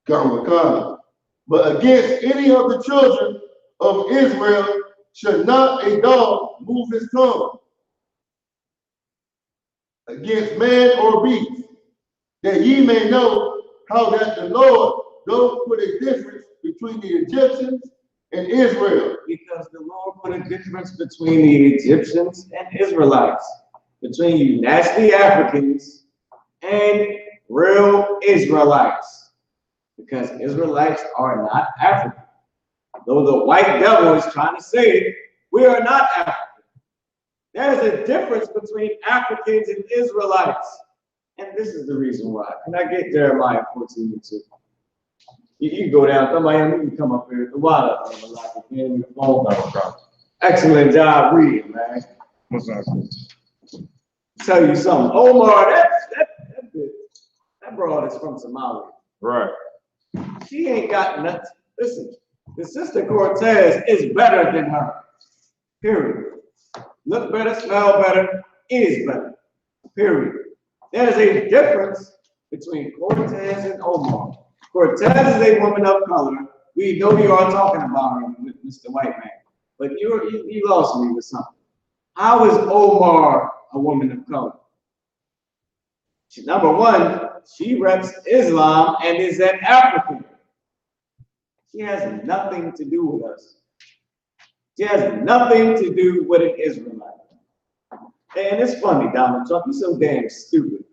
Come. But against any of the children of Israel should not a dog move his tongue. Against man or beast, that ye may know how that the Lord doth put a difference between the Egyptians and Israel. Because the Lord put a difference between the Egyptians and Israelites, between you nasty Africans and real Israelites, because Israelites are not African. Though the white devil is trying to say it, we are not African. There's a difference between Africans and Israelites. And this is the reason why. Can I get Jeremiah 14:2? You can go down. Somebody, you can come up here. The water. Excellent job reading, man. Tell you something. Omar, that broad is from Somalia. Right. She ain't got nothing. Listen, the sister Cortez is better than her. Period. Look better, smell better, is better. Period. There's a difference between Cortez and Omar. Cortez is a woman of color. We know you are talking about her with Mr. White Man, but you lost me with something. How is Omar a woman of color? Number one, she reps Islam and is an African. She has nothing to do with us. She has nothing to do with an Israelite. And it's funny, Donald Trump, you're so damn stupid.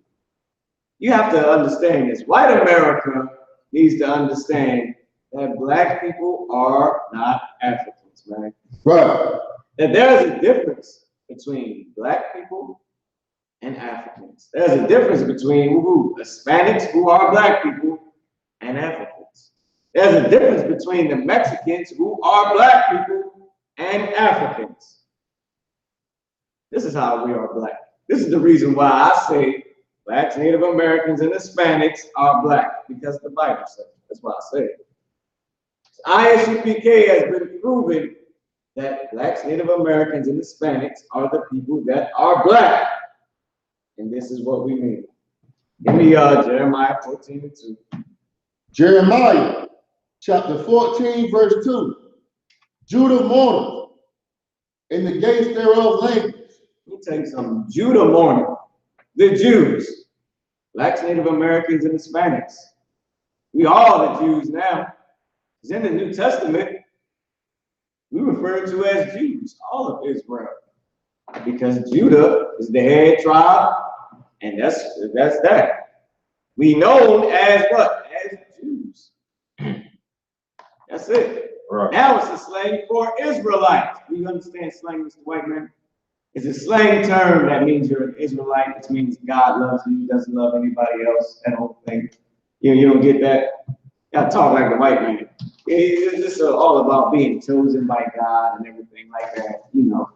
You have to understand this. White America needs to understand that black people are not Africans, man. Right. That there is a difference between black people and Africans. There's a difference between Hispanics, who are black people, and Africans. There's a difference between the Mexicans, who are black people, and Africans. This is how we are black. This is the reason why I say blacks, Native Americans, and Hispanics are black, because the Bible says it. That's why I say it. I.S.U.P.K has been proven that blacks, Native Americans, and Hispanics are the people that are black. And this is what we mean. Give me Jeremiah 14:2. Jeremiah chapter 14, verse 2. Judah mourneth, in the gates thereof language. Let me tell you something. Judah mourning. The Jews, blacks, Native Americans, and Hispanics. We are the Jews now. It's in the New Testament. We refer to as Jews, all of Israel, because Judah is the head tribe, and that's that. We known as what? As Jews. That's it. Right. Now it's a slang for Israelites. Do you understand slang, Mr. White Man? It's a slang term that means you're an Israelite, which means God loves you, doesn't love anybody else, that whole thing. You don't get that? You gotta talk like the white man. It's just all about being chosen by God and everything like that, you know.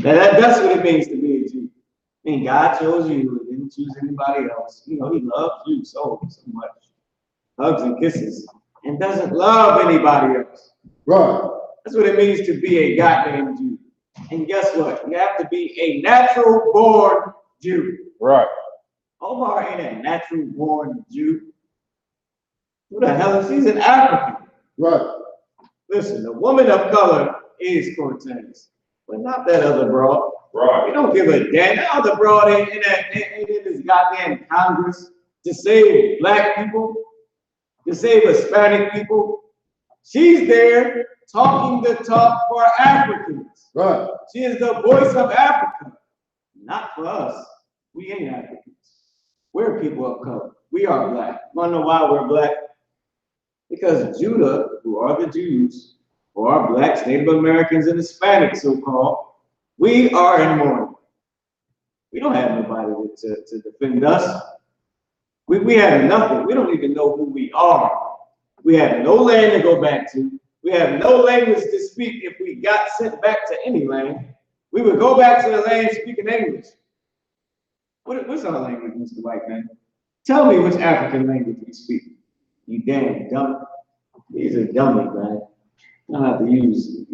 That's what it means to be a Jew. I mean, God chose you, and didn't choose anybody else. You know, he loves you so much. Hugs and kisses, and doesn't love anybody else. Right. That's what it means to be a goddamn Jew. And guess what? You have to be a natural born Jew. Right. Omar ain't a natural born Jew. Who the hell is she's an African? Right. Listen, the woman of color is Cortez, but not that other broad. Right. We don't give a damn. That other broad ain't in this goddamn Congress to save black people, to save Hispanic people. She's there talking the talk for Africans. Right. She is the voice of Africa, not for us. We ain't Africans. We're people of color. We are black. Want to know why we're black? Because Judah, who are the Jews, who are blacks, Native Americans, and Hispanics, so-called, we are in mourning. We don't have nobody to defend us. We have nothing. We don't even know who we are. We have no land to go back to. We have no language to speak. If we got sent back to any land, we would go back to the land speaking English. What's our language, Mr. White Man? Tell me which African language we speak. You damn dumb. These are dummies, man. I don't have to use,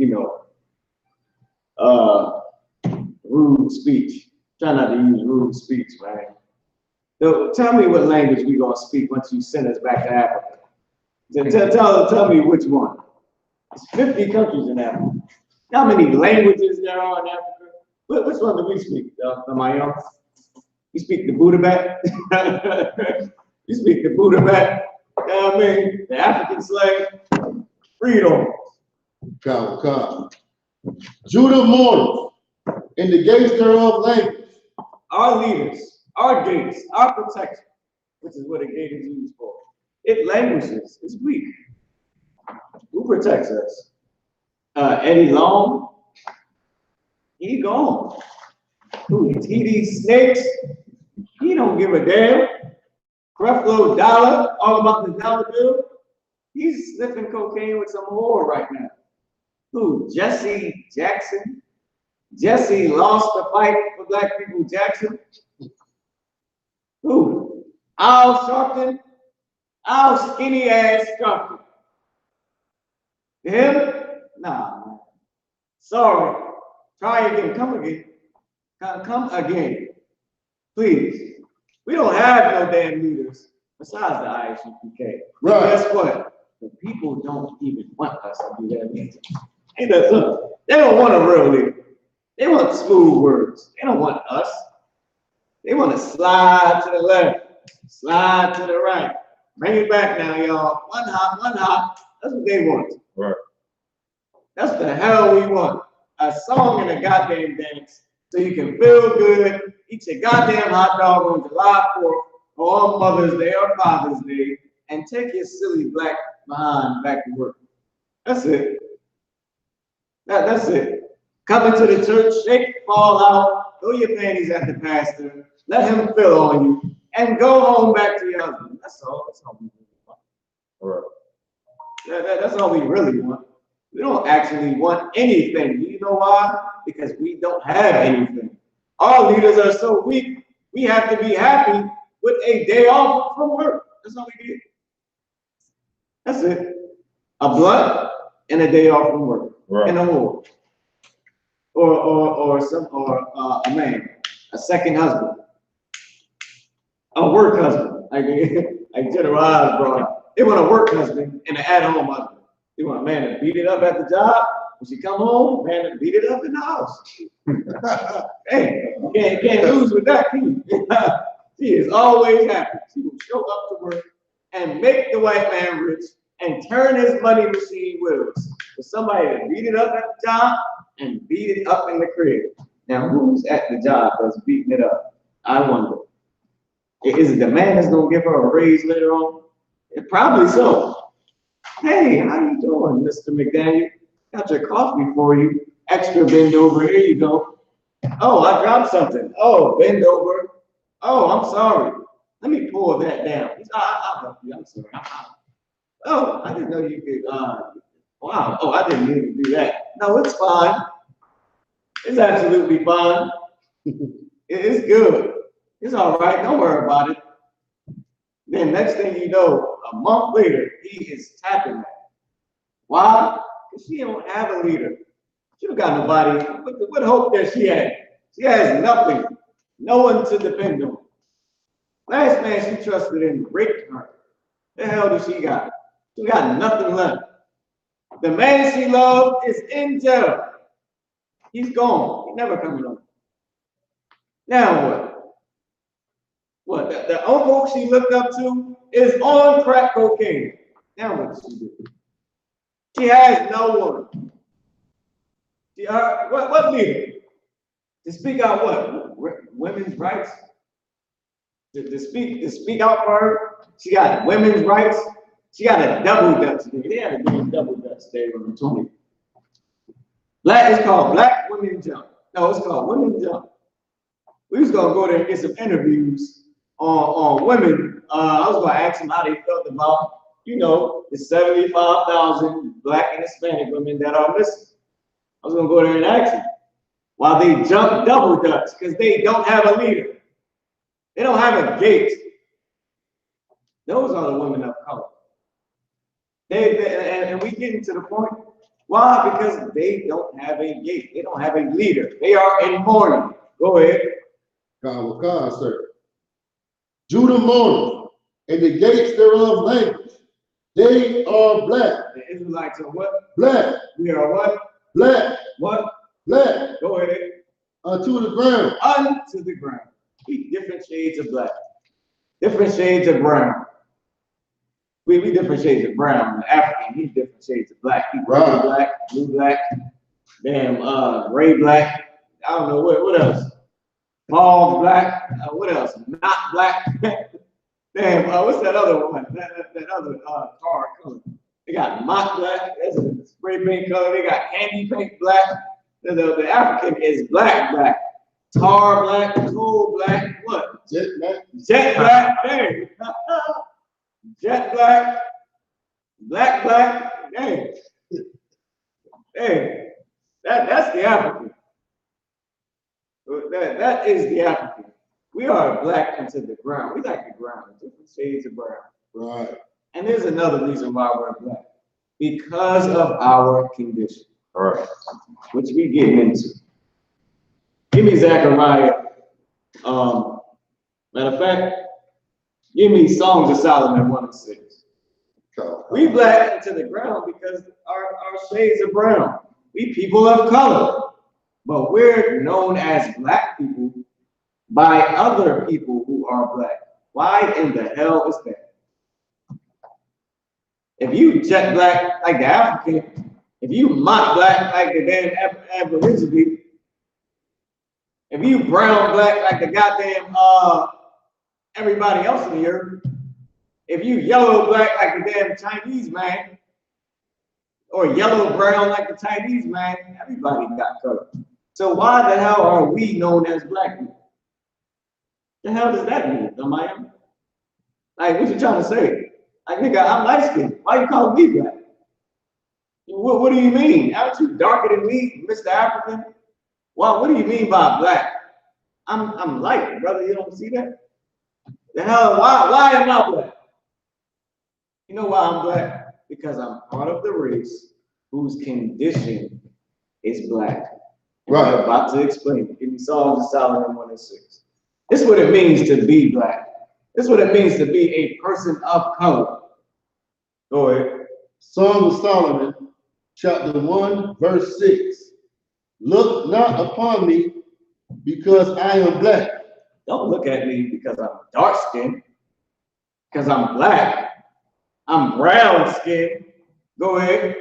rude speech. Try not to use rude speech, man. So tell me what language we gonna speak once you send us back to Africa. Tell me which one. There's 50 countries in Africa. How many languages there are in Africa? Which one do we speak, Mayo? You speak the Buddha. You speak the Buddha. You know what I mean? The African slang. Freedom. Come. Judah mourneth, in the gates thereof language. Our leaders, our gates, our protection. which is what a gate is used for. It languishes. It's weak. Who protects us? Eddie Long? He gone. Who? T.D. Snakes? He don't give a damn. Creflo Dollar, all about the dollar bill. He's sniffing cocaine with some whore right now. Who? Jesse Jackson? Jesse lost the fight for black people, Jackson. Who? Al Sharpton? Al skinny ass Sharpton. Him? Nah, man. Sorry. Try again. Come again. Come again. Please. We don't have no damn leaders besides the I.S.U.P.K. Right. Guess what? The people don't even want us to be that leader. Ain't that something? They don't want a real leader. They want smooth words. They don't want us. They want to slide to the left, slide to the right. Bring it back now, y'all. One hop, one hop. That's what they want. Right. That's the hell we want. A song and a goddamn dance so you can feel good, eat your goddamn hot dog on July 4th or on Mother's Day or Father's Day, and take your silly black behind back to work. That's it. That's it. Come into the church, shake, fall out, throw your panties at the pastor, let him fill on you, and go home back to your husband. That's all. That's all we really want. Right. That's all we really want. We don't actually want anything. You know why? Because we don't have anything. Our leaders are so weak, we have to be happy with a day off from work. That's all we get. That's it. A blunt and a day off from work. Right. And a whore. Or a man, a second husband, a work husband. Like General Oz brought up. They want a work husband and an at-home husband. They want a man to beat it up at the job. When she come home, man to beat it up in the house. Hey, you can't lose with that, can you? She is always happy. She will show up to work and make the white man rich and turn his money machine wheels for somebody to beat it up at the job and beat it up in the crib. Now, who's at the job that's beating it up? I wonder. Is it the man that's gonna give her a raise later on? Probably so. Hey, how you doing, Mr. McDaniel? Got your coffee for you. Extra bend over. Here you go. Oh, I dropped something. Oh, bend over. Oh, I'm sorry. Let me pull that down. I'll help you. I'm sorry. Oh, I didn't know you could. Wow. Oh, I didn't mean to do that. No, it's fine. It's absolutely fine. It's good. It's all right. Don't worry about it. Then next thing you know, a month later, he is tapping that. Why? Because she don't have a leader. She don't got nobody. What hope does she have? She has nothing. No one to depend on. Last man she trusted in raped her. The hell does she got? She got nothing left. The man she loved is in jail. He's gone. He's never coming home. Now what? What? The uncle she looked up to is on crack cocaine. Now what does she do? She has no one. What leader? To speak out what? Women's rights? To speak out for her? She got women's rights. She got a double Dutch day. They had a damn double Dutch day on the 20th. It's called Black Women Jump. No, it's called Women Jump. We was gonna go there and get some interviews on women. I was gonna ask them how they felt about, the 75,000 Black and Hispanic women that are missing. I was gonna go there and ask them while they jump double Dutch because they don't have a leader. They don't have a gate. Those are the women of color. And we getting to the point. Why? Because they don't have a gate. They don't have a leader. They are in mourning. Go ahead. God, sir. Judah mourneth, and the gates thereof languish. They are black. The Israelites are what? Black. We are what? Black. What? Black. Go ahead. Unto the ground. Unto the ground. Different shades of black. Different shades of brown. We different shades of brown. The African, he's different shades of black. He's right. Black, blue black, damn gray black. I don't know what else. Bald black. What else? Not black. Damn, what's that other one? That other tar color. They got mock black, that's a spray paint color. They got candy paint black. The African is black. Tar black, coal black, what? Jet black. Jet black, dang. Jet black, black, dang. Dang. That's the African. That is the African. We are black into the ground. We like the ground, different shades of brown. Right. And there's another reason why we're black. Because of our condition. All right. Which we getting into. Give me Zechariah. Matter of fact, give me Songs of Solomon 1 and 6. We black into the ground because our shades are brown. We people of color. But we're known as black people by other people who are black. Why in the hell is that? If you jet black like the African, if you mock black like the damn Aborigine, if you brown black like the goddamn everybody else in the earth, if you yellow black like the damn Chinese man, or yellow brown like the Chinese man, everybody got color. So why the hell are we known as black people? The hell does that mean, Damaya? Like, what you trying to say? Like, nigga, I'm light skinned. Why you calling me black? What do you mean? Aren't you darker than me, Mr. African? Well, what do you mean by black? I'm light, brother. You don't see that? The hell, why am I black? You know why I'm black? Because I'm part of the race whose condition is black. And Right. I'm about to explain it. Give me Songs of Solomon 1 and 6. This is what it means to be black. This is what it means to be a person of color. Go ahead. Song of Solomon, chapter 1, verse 6. Look not upon me because I am black. Don't look at me because I'm dark skinned, because I'm black. I'm brown skinned. Go ahead.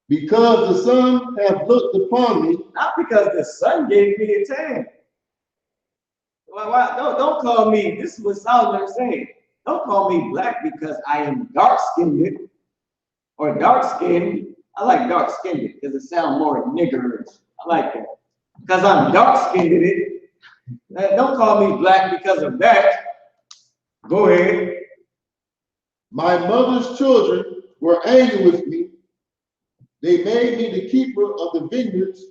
Because the sun hath looked upon me. Not because the sun gave me a tan. Well, don't call me, this is what Solomon is saying. Don't call me black because I am dark skinned or dark skinned. I like dark skinned because it sounds more niggerish. I like that. Because I'm dark skinned. Don't call me black because of that. Go ahead. My mother's children were angry with me. They made me the keeper of the vineyards,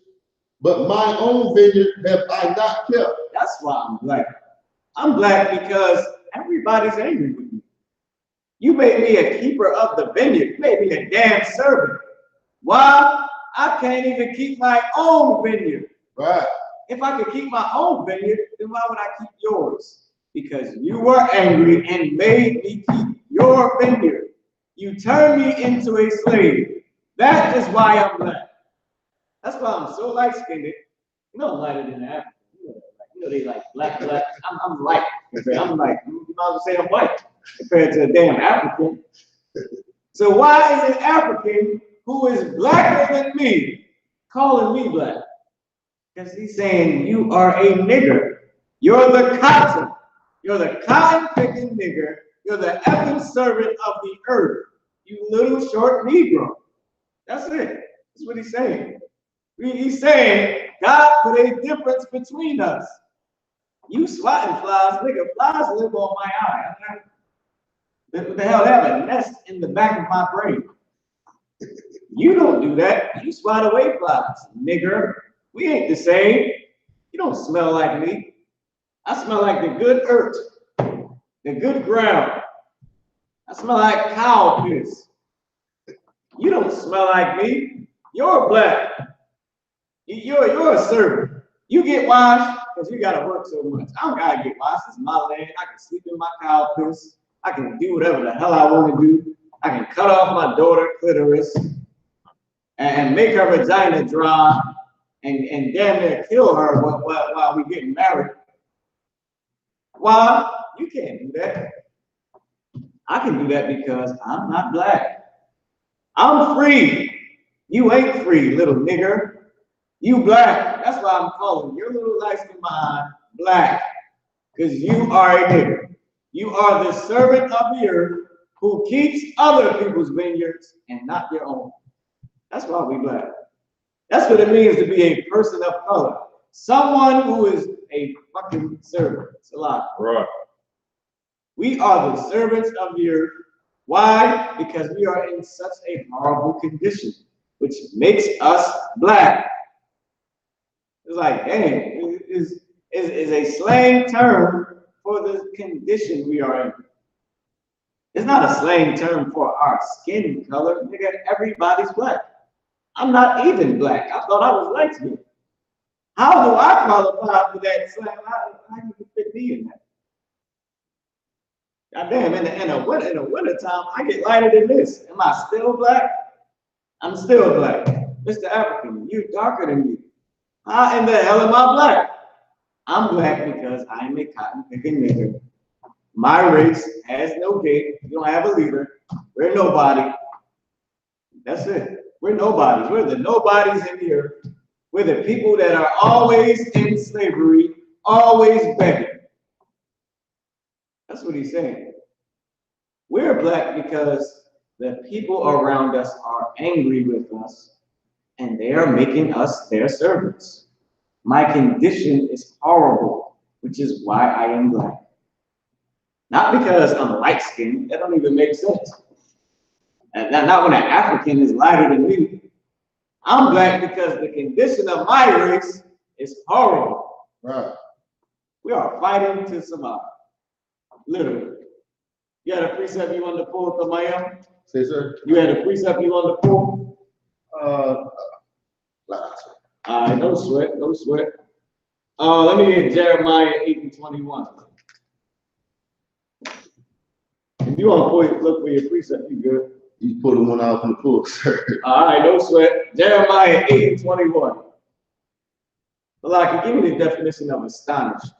but my own vineyard have I not kept. That's why I'm black. I'm black because everybody's angry with me. You made me a keeper of the vineyard. You made me a damn servant. Why? I can't even keep my own vineyard. Right. If I could keep my own vineyard, then why would I keep yours? Because you were angry and made me keep your vineyard. You turned me into a slave. That is why I'm black. That's why I'm so light-skinned. You know I'm lighter than the African. You know they like black. I'm light. I'm like, you might as well say I'm white compared to a damn African. So why is an African who is blacker than me calling me black? Because he's saying you are a nigger. You're the cotton. You're the cotton-picking nigger. You're the effing servant of the earth. You little short Negro. That's it. That's what he's saying. He's saying God put a difference between us. You swatting flies, nigga. Flies live on my eye. What the hell? They have a nest in the back of my brain. You don't do that. You swat away flies, nigger. We ain't the same. You don't smell like me. I smell like the good earth, the good ground. I smell like cow piss. You don't smell like me. You're black. You're a servant. You get washed because you gotta work so much. I don't gotta get washed. It's my land. I can sleep in my cow piss. I can do whatever the hell I want to do. I can cut off my daughter clitoris and make her vagina dry and damn near kill her while we getting married. Why? You can't do that. I can do that because I'm not black. I'm free. You ain't free, little nigger. You black. That's why I'm calling your little light-skinned mind black. Because you are a nigger. You are the servant of the earth who keeps other people's vineyards and not your own. That's why we black. That's what it means to be a person of color. Someone who is a fucking servant. It's a lot. Right. We are the servants of the earth. Why? Because we are in such a horrible condition, which makes us black. It's like, dang, is a slang term for the condition we are in. It's not a slang term for our skin color. Nigga, everybody's black. I'm not even black. I thought I was light skinned. How do I qualify for that slang? How do you fit me in that? God damn, in the wintertime, I get lighter than this. Am I still black? I'm still black. Mr. African, you darker than me. How in the hell am I black? I'm black because I am a cotton picking nigger. My race has no gate. You don't have a leader. We're nobody. That's it. We're nobodies. We're the nobodies in the earth. We're the people that are always in slavery, always begging. That's what he's saying. We're black because the people around us are angry with us and they are making us their servants. My condition is horrible, which is why I am black. Not because I'm light-skinned. That don't even make sense. And not when an African is lighter than me. I'm black because the condition of my race is horrible. Right. We are fighting to survive. Literally. You had a precept you wanted to pull from Miami? Say, sir. You had a precept you wanted to pull? No sweat, no sweat. Let me get Jeremiah 8:21. If you want to pull, look for your precept, you good. You pulling one out from the pool, sir. All right, no sweat. Jeremiah 8:21. Well, give me the definition of astonished.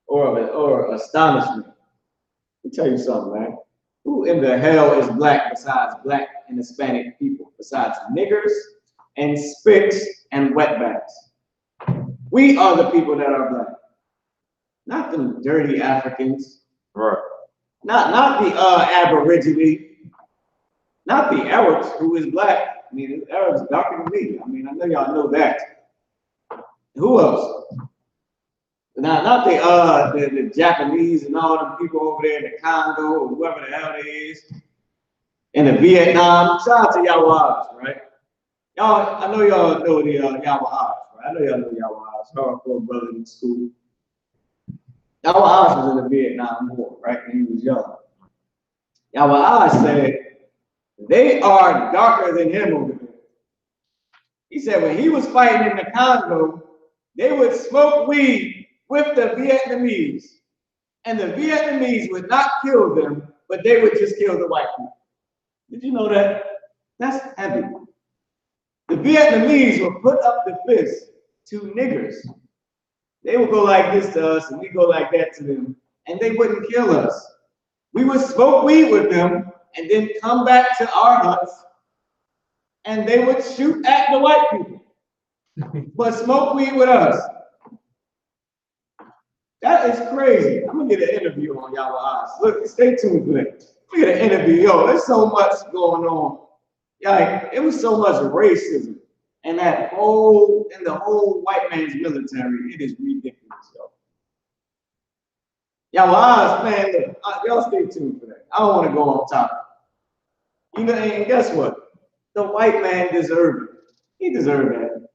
Or astonishment. Let me tell you something, man. Who in the hell is black besides black and Hispanic people? Besides niggers and spicks and wetbacks. We are the people that are black. Not them dirty Africans. Right. Not the Aborigine. Not the Arabs who is black. I mean, the Arabs darker than me. I mean, I know y'all know that. Who else? Not the Japanese and all them people over there in the Congo or whoever the hell they is. In the Vietnam. Shout out to Yahweh, right? Y'all, I know y'all know the Yahweh, right? I know y'all know Yahweh. Hardcore brother in school. Yahweh was in the Vietnam War, right? When he was young. Yahweh said, they are darker than him over there. He said when he was fighting in the Congo, they would smoke weed with the Vietnamese. And the Vietnamese would not kill them, but they would just kill the white people. Did you know that? That's heavy. The Vietnamese would put up the fist to niggers. They would go like this to us, and we go like that to them, and they wouldn't kill us. We would smoke weed with them, and then come back to our huts, and they would shoot at the white people, but smoke weed with us. That is crazy. I'm gonna get an interview on Yahweh. Look, stay tuned for that. We get an interview. Yo, there's so much going on. Like, it was so much racism and the whole white man's military. It is ridiculous, yo. Yahweh, man, look, y'all stay tuned for that. I don't want to go off topic. You know, and guess what? The white man deserved it. He deserved that.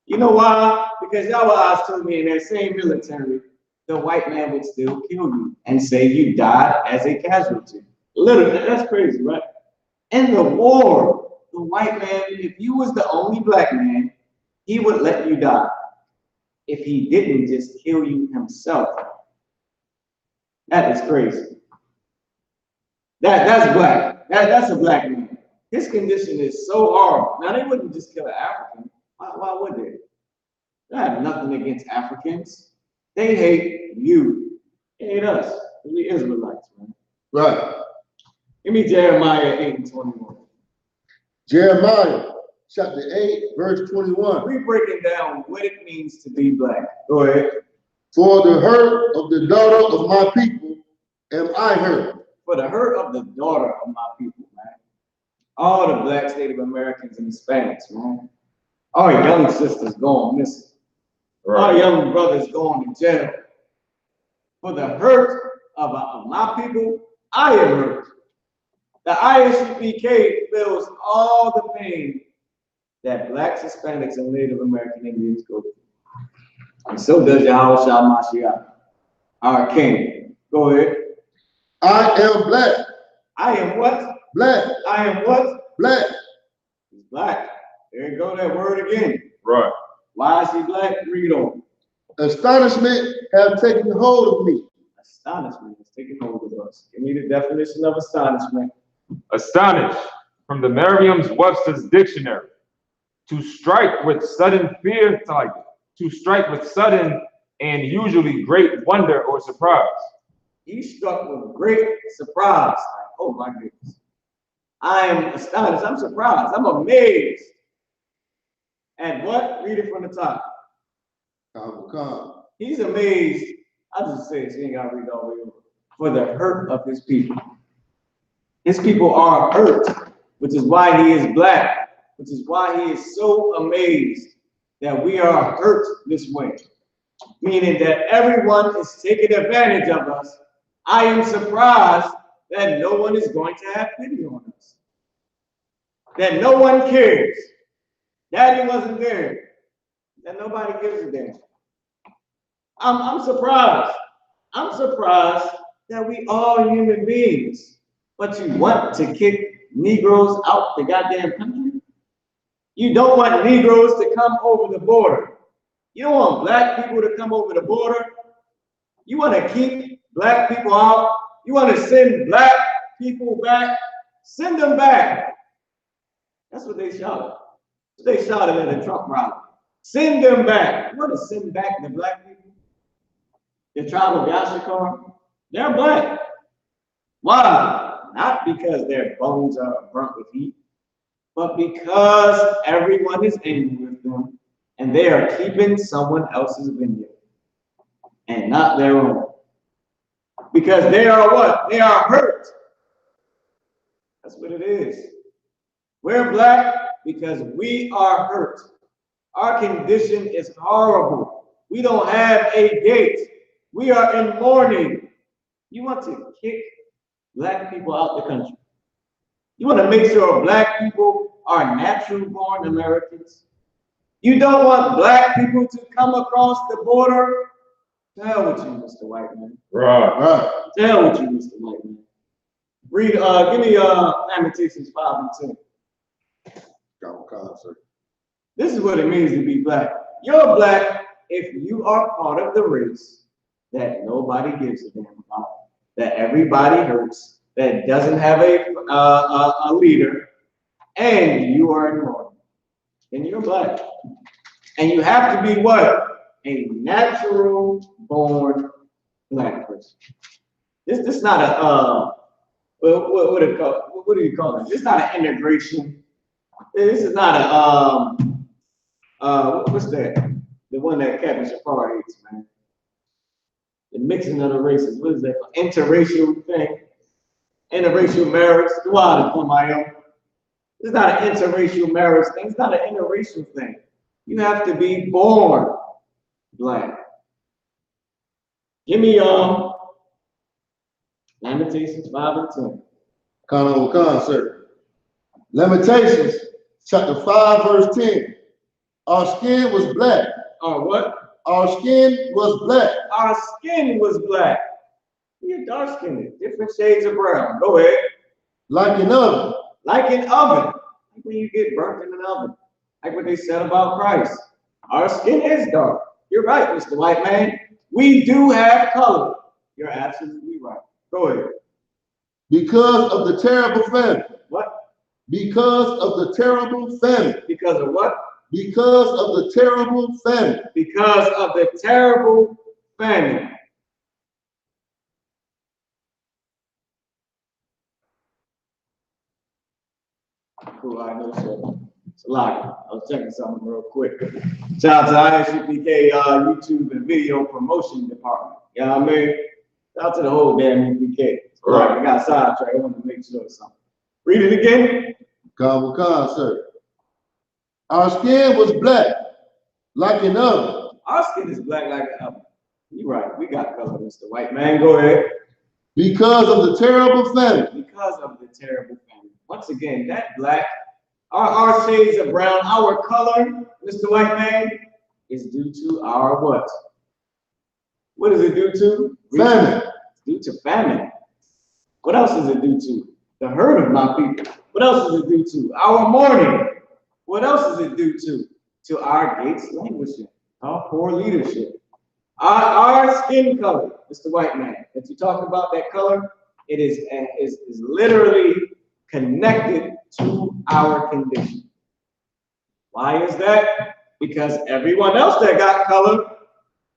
You know why? Because Yahweh told me in that same military, the white man would still kill you and say you died as a casualty. Literally, that's crazy, right? In the war, the white man, if you was the only black man, he would let you die. If he didn't just kill you himself. That is crazy. That's black. That's a black man. His condition is so horrible. Now, they wouldn't just kill an African. Why would they? They have nothing against Africans. They hate you. They hate us. We Israelites, man. Right. Give me Jeremiah 8:21. Jeremiah chapter 8, verse 21. We're breaking down what it means to be black. Go ahead. For the hurt of the daughter of my people am I hurt. For the hurt of the daughter of my people, man. All the black Native Americans and Hispanics, man. Our young sisters going missing. Our young brothers going to jail. For the hurt of my people, I am hurt. The I.S.U.P.K feels all the pain that blacks, Hispanics, and Native American Indians go through. And so does Yahawashi, our king. Go ahead. I am black. I am what? Black. I am what? Black. He's black. There you go, that word again. Right. Why is he black? Read on. Astonishment have taken hold of me. Astonishment has taken hold of us. Give me the definition of astonishment. Astonish, from the Merriam-Webster's dictionary. To strike with sudden fear, to strike with sudden and usually great wonder or surprise. He's struck with great surprise. Like, oh my goodness. I am astonished. I'm surprised. I'm amazed. And what? Read it from the top. He's amazed. I'll just say it, so you ain't got to read all the way over. For the hurt of his people. His people are hurt, which is why he is black, which is why he is so amazed that we are hurt this way. Meaning that everyone is taking advantage of us. I am surprised that no one is going to have pity on us. That no one cares. Daddy wasn't there. That nobody gives a damn. I'm surprised. I'm surprised that we all human beings, but you want to kick Negroes out the goddamn country? You don't want Negroes to come over the border. You don't want black people to come over the border. You want to keep black people out. You want to send black people back. Send them back. That's what they shouted. They shouted at a Trump rally. Send them back. You want to send back the black people? The tribe of I.S.U.P.K, they're black. Why? Not because their bones are burnt with heat, but because everyone is angry with them and they are keeping someone else's vineyard and not their own. Because they are what? They are hurt. That's what it is. We're black because we are hurt. Our condition is horrible. We don't have a gate. We are in mourning. You want to kick black people out the country. You want to make sure black people are natural born Americans. You don't want black people to come across the border. To hell with you, Mr. White Man. Right. To hell with you, Mr. White Man. Read, give me Lamentations 5 and 10. This is what it means to be black. You're black if you are part of the race that nobody gives a damn about, that everybody hurts, that doesn't have a leader, and you are in mourning. Then you're black. And you have to be what? A natural born black person. This is not a what do you call it? It's not an integration. This is not a what's that? The one that Captain Shapar hates, man. The mixing of the races. What is that? Interracial thing. Interracial marriage. It's not an interracial marriage thing. It's not an interracial thing. You have to be born black. Give me Lamentations 5 and 10. Sir. Lamentations chapter 5 verse 10. Our skin was black. Our what? Our skin was black. Our skin was black. We're dark skinned, different shades of brown. Go ahead. Like an oven. Like an oven. Like when you get burnt in an oven. Like what they said about Christ. Our skin is dark. You're right, Mr. White Man. We do have color. You're absolutely right. Go ahead. Because of the terrible famine. What? Because of the terrible famine. Because of what? Because of the terrible famine. Because of the terrible famine. Cool, I know so. It's a lot. I was checking something real quick. Shout out to I.S.U.P.K. YouTube and video promotion department. You know what I mean? Shout out to the whole damn T.D.JAKES. Right, I got sidetracked. I want to make sure of something. Read it again. Come, sir. Our skin was black, like an oven. Our skin is black like an oven. You're right. We got color, Mr. White Man. Go ahead. Because of the terrible famine. Because of the terrible famine. Once again, that black, our shades of brown, our color, Mr. White Man, is due to our what? What is it due to? Famine. It's due to famine. What else is it due to? The hurt of my people. What else is it due to? Our mourning. What else is it due to? To our gates languishing, our poor leadership. Our skin color, Mr. White Man, if you talk about that color, it is literally connected to our condition. Why is that? Because everyone else that got color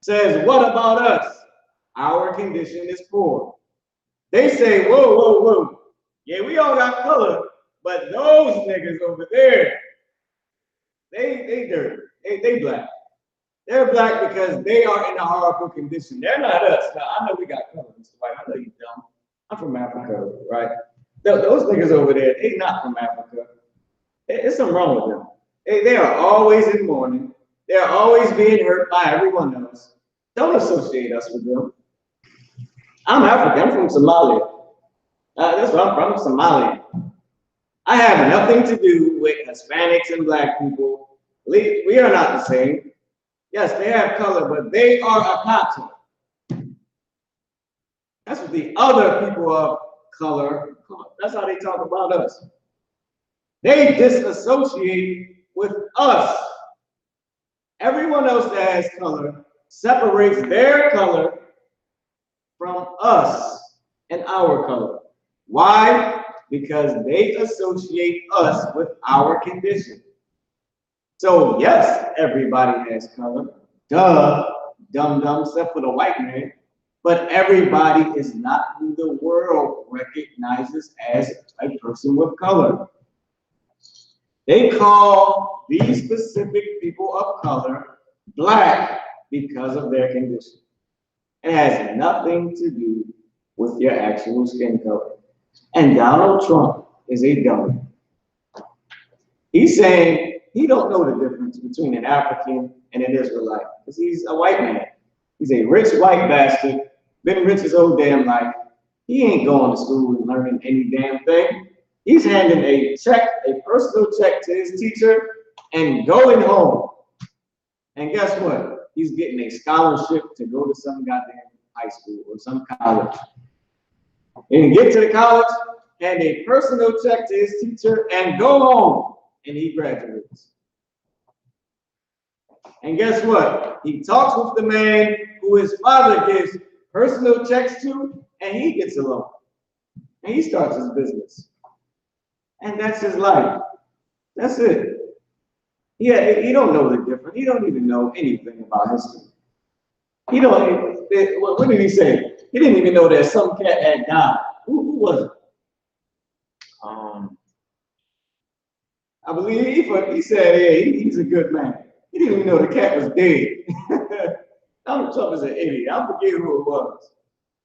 says, what about us? Our condition is poor. They say, whoa, whoa, whoa. Yeah, we all got color, but those niggas over there, they dirty. They black. They're black because they are in a horrible condition. They're not us. Now, I know we got color, Mr. White. I know you dumb. I'm from Africa, right? Those niggas over there, they not from Africa. There's something wrong with them. They are always in mourning. They're always being hurt by everyone else. Don't associate us with them. I'm African. I'm from Somalia. That's where I'm from, Somalia. I have nothing to do with Hispanics and black people. We are not the same. Yes, they have color, but they are a pattern. That's what the other people of color, that's how they talk about us. They disassociate with us. Everyone else that has color separates their color from us and our color. Why? Because they associate us with our condition. So yes, everybody has color. Duh, dumb, except for the white man. But everybody is not who the world recognizes as a person with color. They call these specific people of color black because of their condition. It has nothing to do with your actual skin color. And Donald Trump is a dummy. He's saying he don't know the difference between an African and an Israelite because he's a white man. He's a rich white bastard, been rich his whole damn life. He ain't going to school and learning any damn thing. He's handing a check, a personal check to his teacher and going home. And guess what? He's getting a scholarship to go to some goddamn high school or some college. And get to the college, hand a personal check to his teacher and go home. And he graduates. And guess what? He talks with the man who his father gives personal checks to, and he gets a loan. And he starts his business. And that's his life. That's it. Yeah, he don't know the difference. He don't even know anything about history. He don't. What did he say? He didn't even know that some cat had died. Who was it? I believe he said, yeah, he's a good man. He didn't even know the cat was dead. Donald Trump is an idiot. I forget who it was.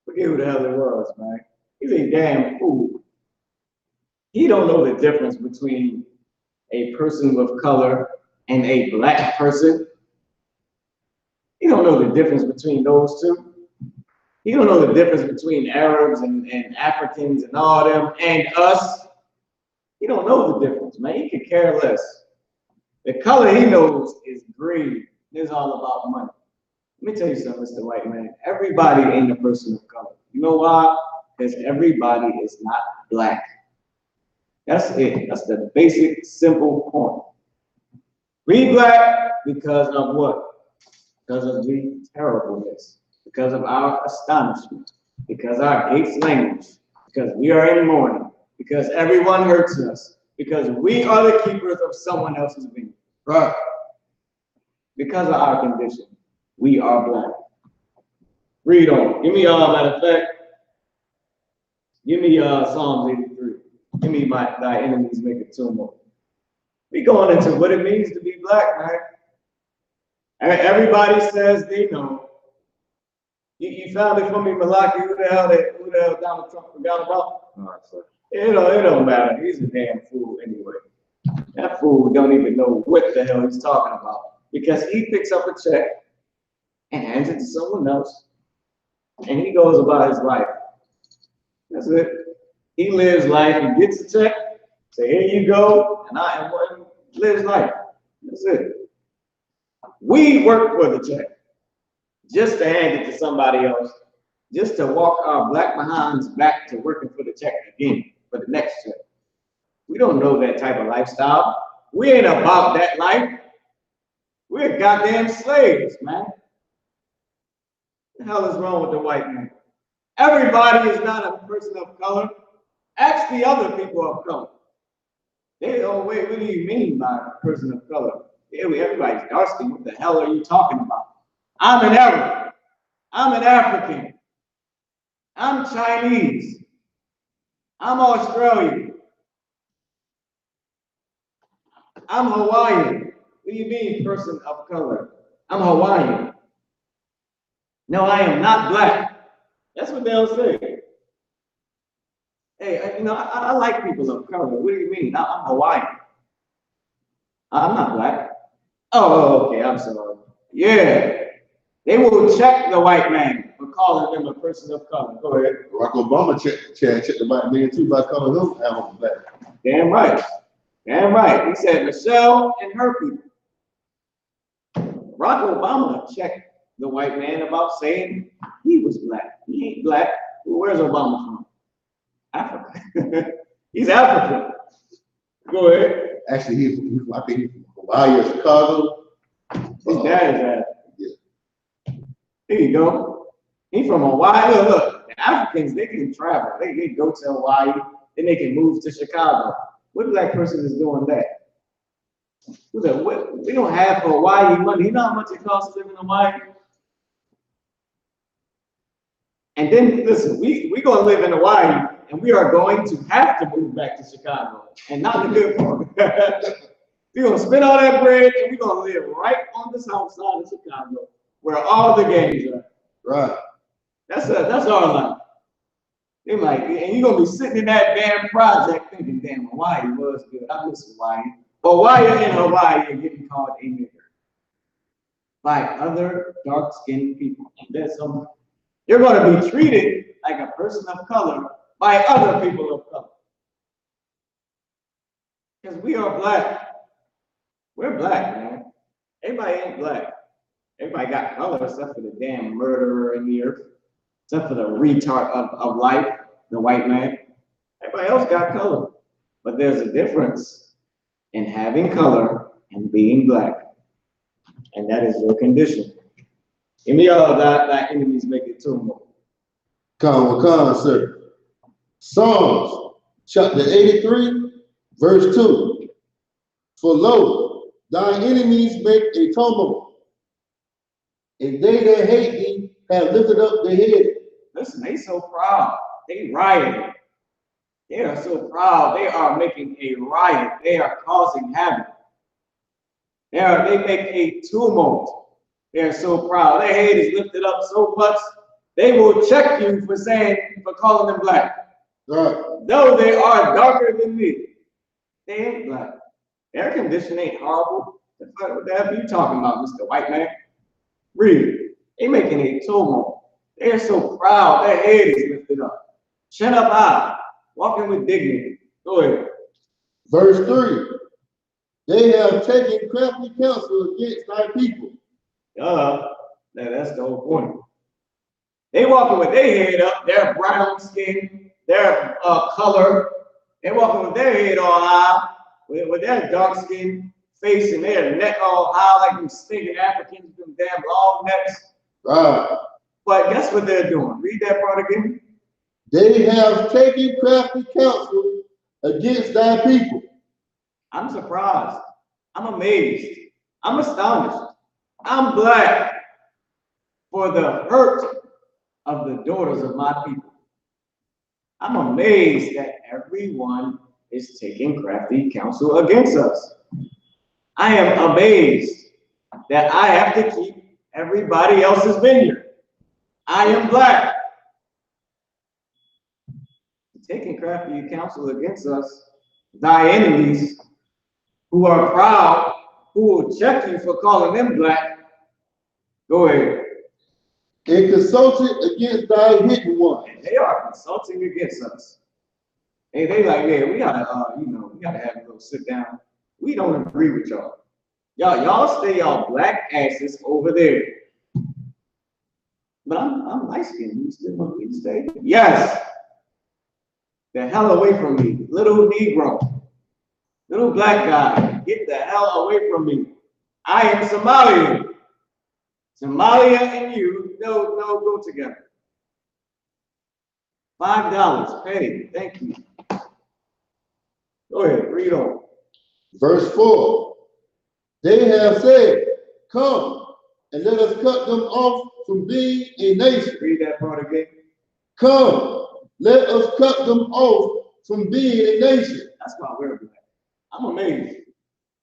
Forget who the hell it was, man. He's a damn fool. He don't know the difference between a person with color and a black person. He don't know the difference between those two. He don't know the difference between Arabs and Africans and all them and us. He don't know the difference, man. He could care less. The color he knows is green. It's all about money. Let me tell you something, Mr. White Man. Everybody ain't a person of color. You know why? Because everybody is not black. That's it. That's the basic, simple point. We black because of what? Because of the terribleness. Because of our astonishment. Because our gates language. Because we are in mourning. Because everyone hurts us. Because we are the keepers of someone else's vineyard. Right. Because of our condition, we are black. Read on. Give me matter of fact, give me Psalms 83. Give me thy enemies make a tumult. We going into what it means to be black, man. Everybody says they know. You found it for me, Malaki. Who the hell Donald Trump forgot about? All right, sir. It don't matter. He's a damn fool anyway. That fool don't even know what the hell he's talking about because he picks up a check and hands it to someone else, and he goes about his life. That's it. He lives life. He gets a check. Say, here you go, and lives life. That's it. We work for the check, just to hand it to somebody else, just to walk our black behinds back to working for the check again for the next check. We don't know that type of lifestyle. We ain't about that life. We're goddamn slaves, man. What the hell is wrong with the white man? Everybody is not a person of color. Ask the other people of color. They, oh wait, what do you mean by a person of color? Yeah, everybody's dark skinned. What the hell are you talking about? I'm an Arab. I'm an African. I'm Chinese. I'm Australian. I'm Hawaiian. What do you mean, person of color? I'm Hawaiian. No, I am not black. That's what they'll say. Hey, I like people of color. What do you mean? I'm Hawaiian. I'm not black. Oh, okay, I'm sorry. Yeah, they will check the white man for calling them a person of color. Go ahead. Barack Obama checked the white man too by calling him African black. Damn right. Damn right. He said Michelle and her people. Barack Obama checked the white man about saying he was black. He ain't black. Where's Obama from? Africa. He's African. Go ahead. Actually, I think he's from Hawaii or Chicago. His dad is African. Yeah. There you go. He's from Hawaii. Look, the Africans, they can travel. They go to Hawaii, then they can move to Chicago. What black person is doing that? We don't have Hawaii money. You know how much it costs to live in Hawaii? And then, listen, we're going to live in Hawaii, and we are going to have to move back to Chicago, and not the good part. We're going to spend all that bread, and we're going to live right on the south side of Chicago, where all the gangs are. Right. That's our life. They're like, and you're going to be sitting in that damn project thinking, damn, Hawaii was good. I miss Hawaii. But while you're in Hawaii, you're getting called a nigger by other dark-skinned people. And you're going to be treated like a person of color by other people of color. Because we are black. We're black, man. Everybody ain't black. Everybody got color except for the damn murderer in the earth, except for the retard of life, the white man. Everybody else got color. But there's a difference in having color and being black. And that is your condition. Give me all that enemies make it too much. Con, sir. Psalms chapter 83, verse 2. For lo, thine enemies make a tumult, and they that hate thee have lifted up their head. Listen, they so proud. They rioting. They are so proud. They are making a riot. They are causing havoc. They make a tumult. They are so proud. Their head is lifted up so much, they will check you for calling them black. Right. Though they are darker than me, they ain't black. Their condition ain't horrible. What the hell are you talking about, Mr. White Man? Read. They making a tumult. They're so proud. Their head is lifted up. Chin up high. Walking with dignity. Go ahead. Verse 3. They have taken crafty counsel against thy people. That's the whole point. They walking with their head up, their brown skin, their color. They walking with their head all high, with their dark skin face and their neck all high like them stinking Africans with them damn long necks. Right. But guess what they're doing? Read that part again. They have taken crafty counsel against thy people. I'm surprised. I'm amazed. I'm astonished. I'm glad for the hurt of the daughters of my people. I'm amazed that everyone is taking crafty counsel against us. I am amazed that I have to keep everybody else's vineyard. I am black. Taking crafty counsel against us, thy enemies, who are proud, who will check you for calling them black. Go ahead. And consulted against thy hidden one. And they are consulting against us. Hey, they like, yeah, we gotta, we gotta have a little sit down. We don't agree with y'all. Y'all stay y'all black asses over there. But I'm light skinned. You still want me to stay? Yes. The hell away from me, little Negro, little black guy. Get the hell away from me. I am Somalian. Somalia and you go together. $5, pay. Thank you. Go ahead, read on. Verse 4. They have said, come and let us cut them off from being a nation. Read that part again. Come, let us cut them off from being a nation. That's why we're black. I'm amazed.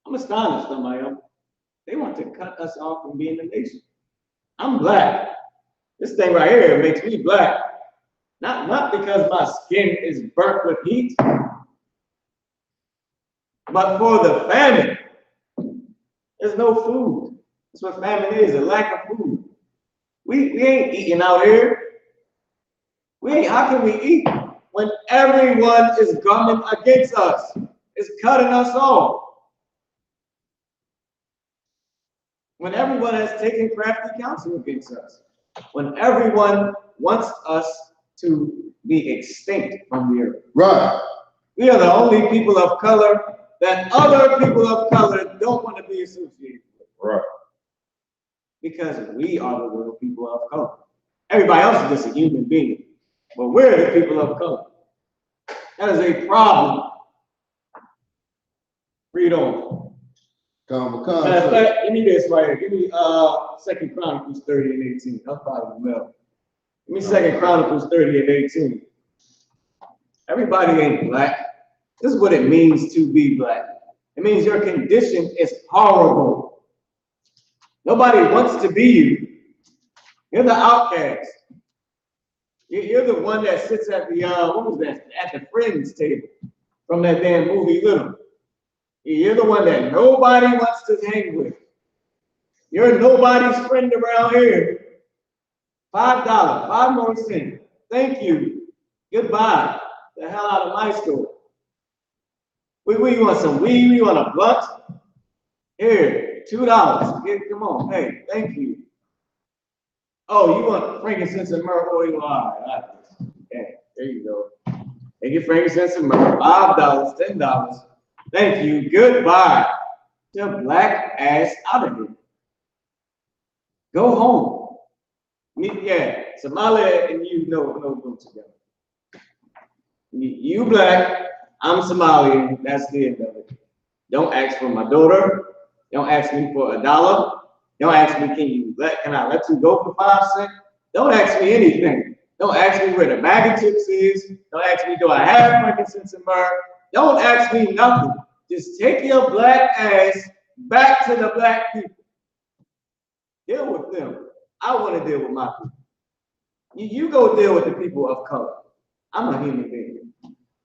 I'm astonished, somebody else. They want to cut us off from being a nation. I'm black. This thing right here makes me black. Not because my skin is burnt with heat, but for the famine. There's no food. That's what famine is, a lack of food. We ain't eating out here. How can we eat when everyone is coming against us, is cutting us off? When everyone has taken crafty counsel against us, when everyone wants us to be extinct from the earth. Right. We are the only people of color that other people of color don't want to be associated with. Right. Because we are the real people of color. Everybody else is just a human being, but we're the people of color. That is a problem. Read on. Give me this right here. Give me 2 Chronicles 30 and 18. That's probably well. Give me 2 Chronicles 30 and 18. Everybody ain't black. This is what it means to be black. It means your condition is horrible. Nobody wants to be you. You're the outcast. You're the one that sits at the at the friends table from that damn movie Little. You're the one that nobody wants to hang with. You're nobody's friend around here. $5, 5 more cents. Thank you. Goodbye. The hell out of my store. We want some weed? We want a blunt? Here, $2. Come on. Hey, thank you. Oh, you want frankincense and myrrh oil? All right. Okay, there you go. They get frankincense and myrrh. $5, $10. Thank you. Goodbye. Your black ass out of here. Go home. Yeah, Somalia and you go together. You black, I'm Somalian. That's the end of it. Don't ask for my daughter. Don't ask me for $1. Don't ask me, can I let you go for 5 cents? Don't ask me anything. Don't ask me where the bag of chips is. Don't ask me, do I have frankincense and myrrh? Don't ask me nothing. Just take your black ass back to the black people. Deal with them. I want to deal with my people. You go deal with the people of color. I'm a human being.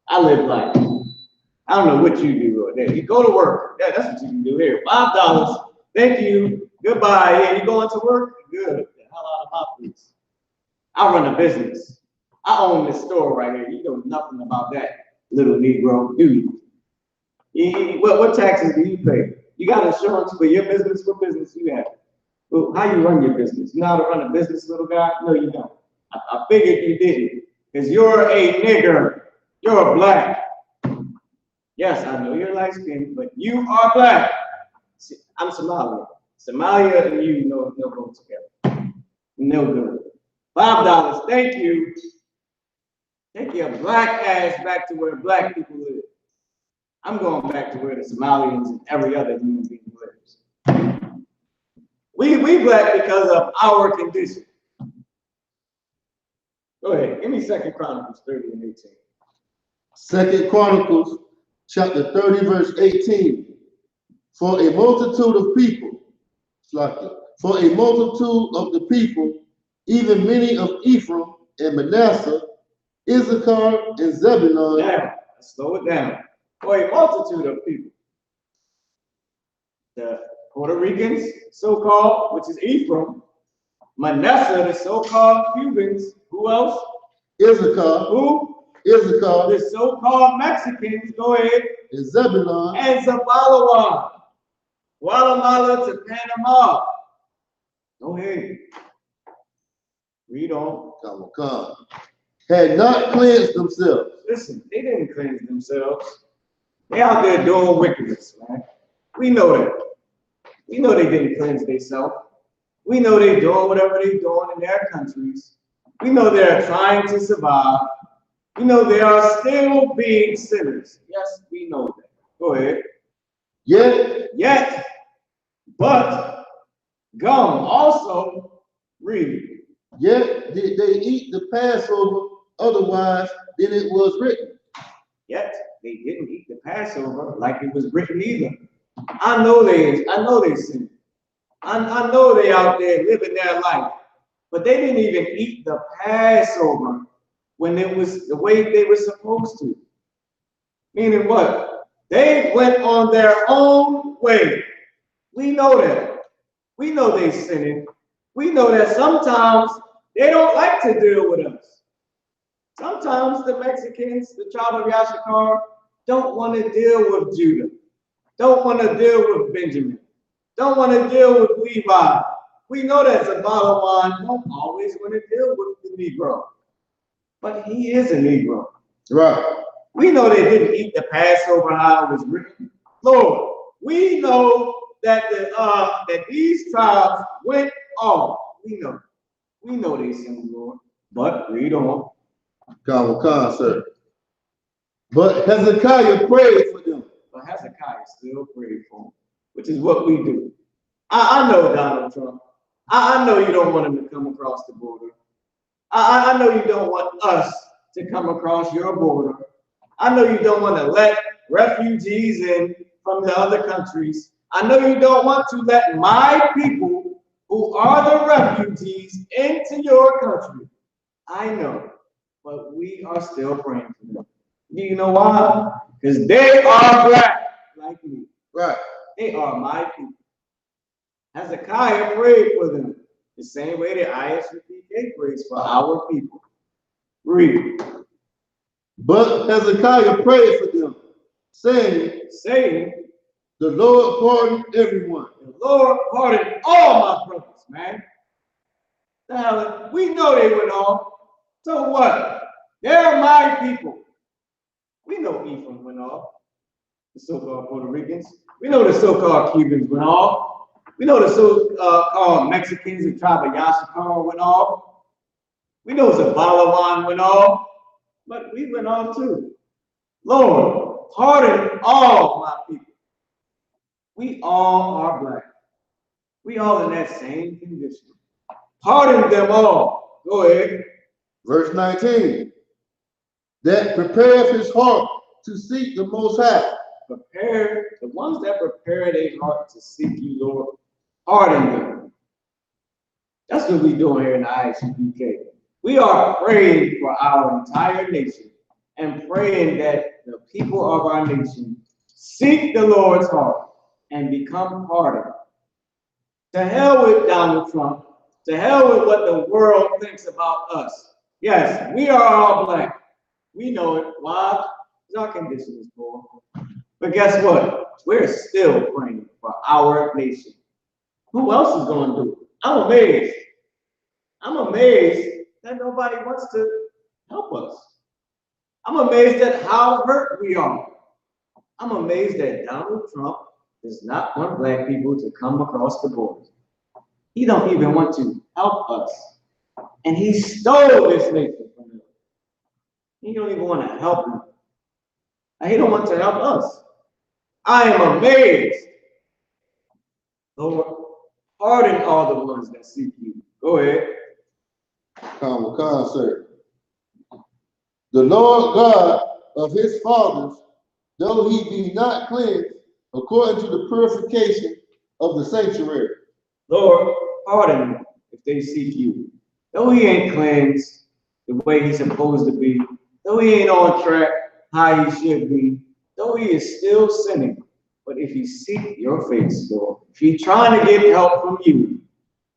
I live life. I don't know what you do right there. You go to work. Yeah, that's what you can do here. $5. Thank you. Goodbye. Yeah, you going to work? Good. Get the hell out of my place. I run a business. I own this store right here. You know nothing about that, little Negro, do you? What taxes do you pay? You got insurance for your business? What business you have? Well, how you run your business? You know how to run a business, little guy? No, you don't. I figured you didn't, because you're a nigger. You're black. Yes, I know you're light skinned, but you are black. I'm Somalian. Somalia and you no go together. No good. $5. Thank you. Take your black ass back to where black people live. I'm going back to where the Somalians and every other human being lives. We black because of our condition. Go ahead. Give me 2 Chronicles 30 and 18. 2 Chronicles chapter 30, verse 18. For a multitude of people, for a multitude of the people even many of Ephraim and Manasseh, Issachar and Zebulun. Now, let's slow it down. For a multitude of people. The Puerto Ricans, so-called, which is Ephraim, Manasseh, the so-called Cubans, who else? Issachar, Who? Issachar, The so-called Mexicans, go ahead, and Zebulun, and Zabalawan, Guatemala to Panama. Go ahead. Read on. come, had not cleansed themselves. Listen, they didn't cleanse themselves. They out there doing wickedness, man. We know that. We know they didn't cleanse themselves. We know they're doing whatever they're doing in their countries. We know they're trying to survive. We know they are still being sinners. Yes, we know that. Go ahead. Yet, But, gum also, read. yet did they eat the Passover otherwise than it was written. Yet they didn't eat the Passover like it was written either. I know they sinned. I know they out there living their life, but they didn't even eat the Passover when it was the way they were supposed to. Meaning what? They went on their own way. We know that. We know they sinning. We know that sometimes they don't like to deal with us. Sometimes the Mexicans, the tribe of Issachar, don't want to deal with Judah, don't want to deal with Benjamin, don't want to deal with Levi. We know that Zabalawan don't always want to deal with the Negro, but he is a Negro. Right. We know they didn't eat the Passover how it was written. Lord, we know that that these tribes went off. We know they sinned, Lord. But read on. Sir. But Hezekiah prayed for them. But Hezekiah still prayed for them, which is what we do. I know Donald Trump. I know you don't want him to come across the border. I know you don't want us to come across your border. I know you don't want to let refugees in from the other countries. I know you don't want to let my people who are the refugees into your country. I know, but we are still praying for them. Do you know why? Because they are black, like me. Right. They are my people. Hezekiah prayed for them the same way that I.S.U.P.K prays for our people. Read. But Hezekiah prayed for them, saying, the Lord pardon everyone. The Lord pardon all my brothers, man. Now, we know they went off. So what? They're my people. We know Ephraim went off. The so-called Puerto Ricans. We know the so-called Cubans went off. We know the so-called Mexicans, the tribe of Issachar went off. We know Zabalawan went off. But we went off too. Lord, pardon all my people. We all are black. We all in that same condition. Pardon them all. Go ahead. Verse 19. That prepareth his heart to seek the Most High. Prepare, the ones that prepare their heart to seek you, Lord, pardon them. That's what we're doing here in the I.S.U.P.K. We are praying for our entire nation and praying that the people of our nation seek the Lord's heart and become pardoned. To hell with Donald Trump. To hell with what the world thinks about us. Yes, we are all black. We know it. Why? Because our condition is poor. But guess what? We're still praying for our nation. Who else is going to do it? I'm amazed. I'm amazed that nobody wants to help us. I'm amazed at how hurt we are. I'm amazed that Donald Trump does not want black people to come across the border. He don't even want to help us. And he stole this nation from them. He don't even want to help them. And he don't want to help us. I am amazed. Lord, pardon all the ones that seek you. Go ahead. Sir. The Lord God of his fathers, though he be not cleansed according to the purification of the sanctuary. Lord, pardon them if they seek you. though he ain't cleansed the way he's supposed to be, though he ain't on track how he should be, though he is still sinning, but if he seek your face, Lord, if he's trying to get help from you,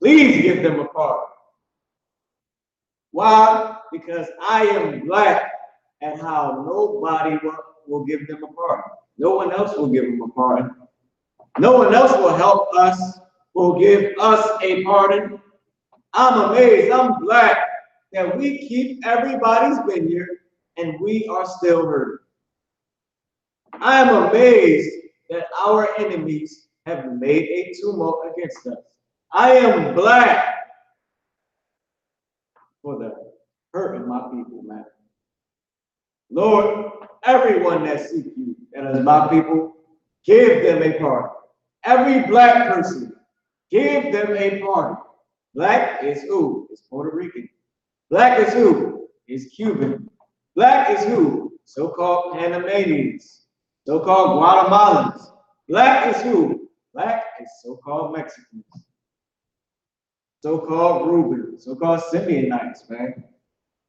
please give them a pardon. Why? Because I am black and how nobody will give them a pardon. No one else will give them a pardon. No one else will help us, will give us a pardon. I'm amazed, I'm black, that we keep everybody's vineyard and we are still hurting. I am amazed that our enemies have made a tumult against us. I am black for the hurt of my people, man. Lord, everyone that seeks you, that is my people, give them a pardon. Every black person, give them a pardon. Black is who? Is Puerto Rican. Black is who? Is Cuban. Black is who? So-called Panamanians. So-called Guatemalans. Black is who? Black is so-called Mexicans. So-called Rubens. So-called Simeonites, man.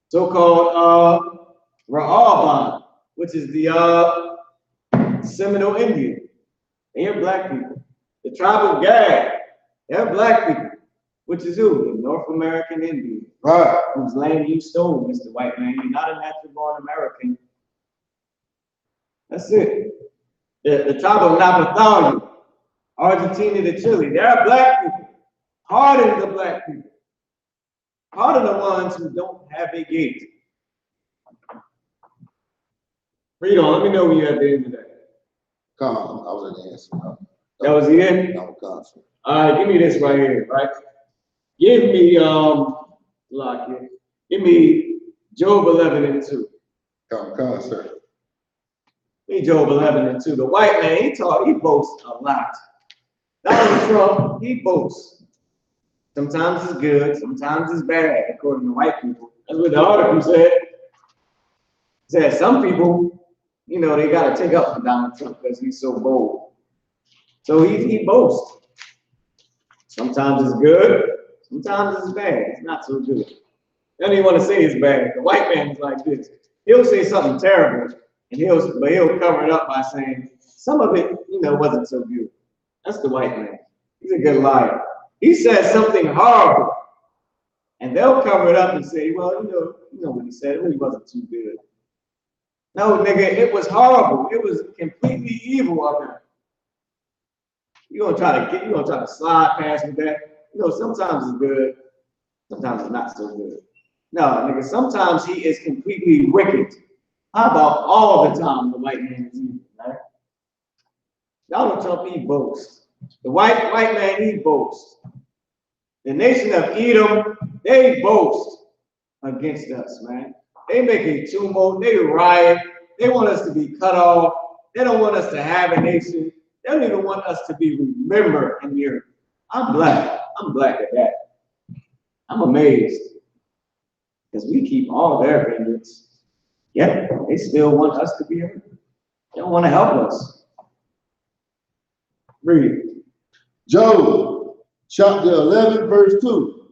So-called Ra'aban, which is the Seminole Indian. They are black people. The tribe of Gad, they're black people. Which is who? The North American Indian. Right. Whose land you stole, Mr. White Man. You're not a natural-born American. That's it. The tribe of Napatalia, Argentina to Chile. They're black people. Pardon the black people. Pardon the ones who don't have a gate. Read on. Let me know when you're at the end of that. Come on, I was at the answer. That was the end? That was constant. All right, give me this right here, right? Give me, lock it. Give me Job 11:2. Come, sir. Give me Job 11:2. The white man, he boasts a lot. Donald Trump, he boasts. Sometimes it's good, sometimes it's bad, according to white people. That's what the article said. It said some people, you know, they got to take up for Donald Trump because he's so bold. So he boasts. Sometimes it's good, sometimes it's bad. It's not so good. I don't even want to say it's bad. The white man is like this. He'll say something terrible, and he'll cover it up by saying some of it, you know, wasn't so good. That's the white man. He's a good liar. He said something horrible, and they'll cover it up and say, well, you know what he said. It really wasn't too good. No, nigga, it was horrible. It was completely evil of him. You're gonna try to slide past with that. You know, sometimes it's good, sometimes it's not so good. No, nigga, sometimes he is completely wicked. How about all the time the white man is evil, right? Donald Trump, he boasts. The white man, he boasts. The nation of Edom, they boast against us, man. They make a tumult, they riot, they want us to be cut off, they don't want us to have a nation, they don't even want us to be remembered in the earth. I'm black at that. I'm amazed. Because we keep all their vineyards, yet they still want us to be here. They don't want to help us. Read. Job chapter 11, verse 2.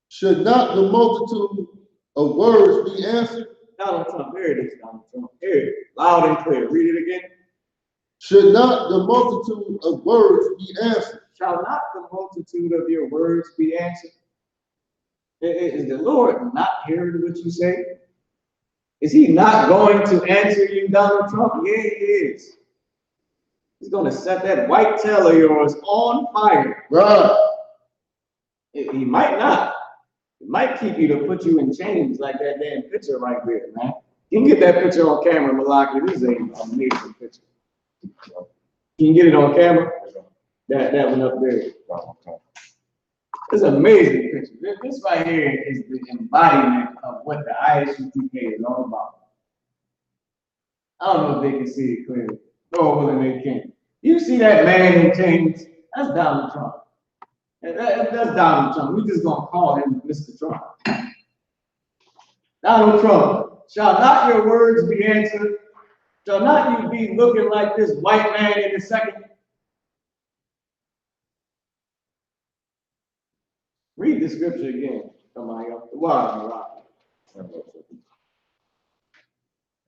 Should not the multitude of words be answered? Donald Trump, here it is, Donald Trump. Here it is, loud and clear. Read it again. Should not the multitude of words be answered? Shall not the multitude of your words be answered? Is the Lord not hearing what you say? Is he not going to answer you, Donald Trump? Yeah, he is. He's going to set that white tail of yours on fire. Right. He might not. It might keep you to put you in chains like that damn picture right there, man. You can get that picture on camera, Malaki. This is an amazing picture. Can you get it on camera? That one up there. It's an amazing picture. This right here is the embodiment of what the I.S.U.P.K. is all about. I don't know if they can see it clearly. Lord willing, they can. You see that man in chains? That's Donald Trump. That's Donald Trump. We're just going to call him Mr. Trump. Donald Trump, shall not your words be answered? Shall not you be looking like this white man in a second? Read the scripture again. Somebody up the water, rock.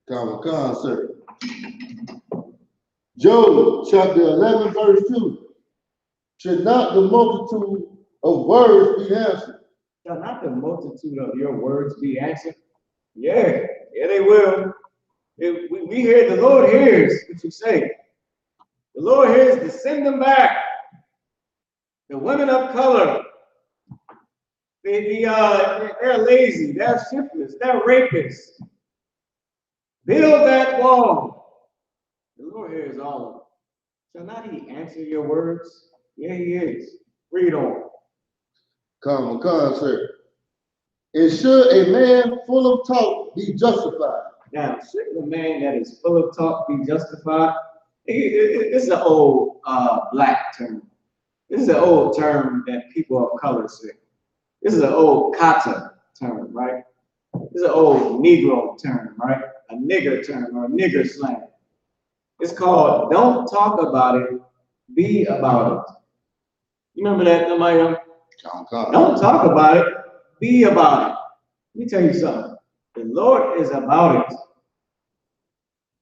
Come, sir. Job chapter 11, verse 2. Should not the multitude of words be answered? Shall not the multitude of your words be answered? Yeah, they will. We hear, the Lord hears what you say. The Lord hears to send them back. The women of color, they're lazy, they're shiftless, they're rapists. Build that wall. The Lord hears all of it. Shall not he answer your words? Yeah, he is. Read on. Come, sir. And should a man full of talk be justified? Now, should a man that is full of talk be justified? This is an old black term. This is an old term that people of color say. This is an old kata term, right? This is an old Negro term, right? A nigger term or a nigger slang. It's called don't talk about it, be about it. You remember that, somebody? Don't talk about it, be about it. Let me tell you something. The Lord is about it.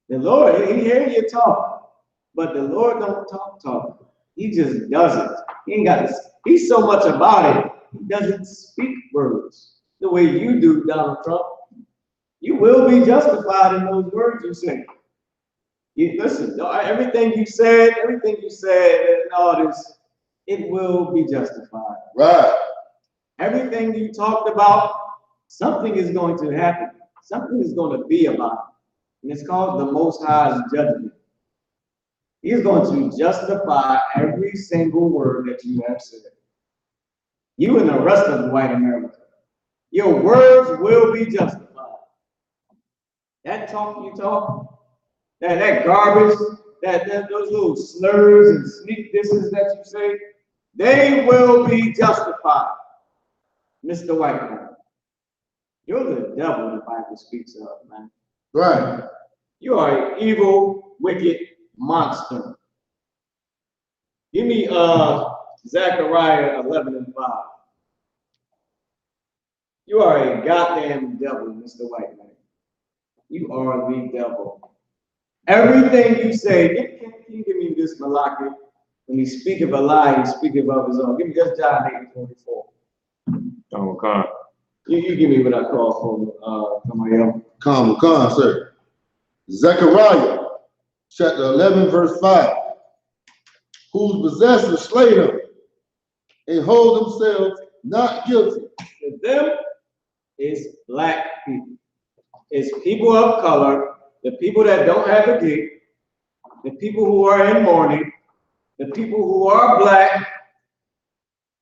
The Lord, he hears you talk, but the Lord don't talk. He just does it. He ain't got this. He's so much about it, he doesn't speak words the way you do, Donald Trump. You will be justified in those words you say. Listen, everything you said, and all this, it will be justified. Right. Everything you talked about, something is going to happen. Something is going to be about it. And it's called the Most High's judgment. He's going to justify every single word that you have said. You and the rest of white America. Your words will be justified. That talk you talk, that garbage, those little slurs and sneak disses that you say, they will be justified, Mr. White Man. You're the devil the Bible speaks of, man. Right. You are an evil, wicked monster. Give me Zechariah 11:5. You are a goddamn devil, Mr. White Man. You are the devil. Everything you say, can you give me this Malaki? When he speaketh a lie, he speaketh of his own. Give me just John 8:44. Okay. You give me what I call for somebody else. Come, sir. Zechariah chapter 11, verse 5. Whose possessors slay them and hold themselves not guilty. To them is black people. It's people of color, the people that don't have a gate, the people who are in mourning, the people who are black,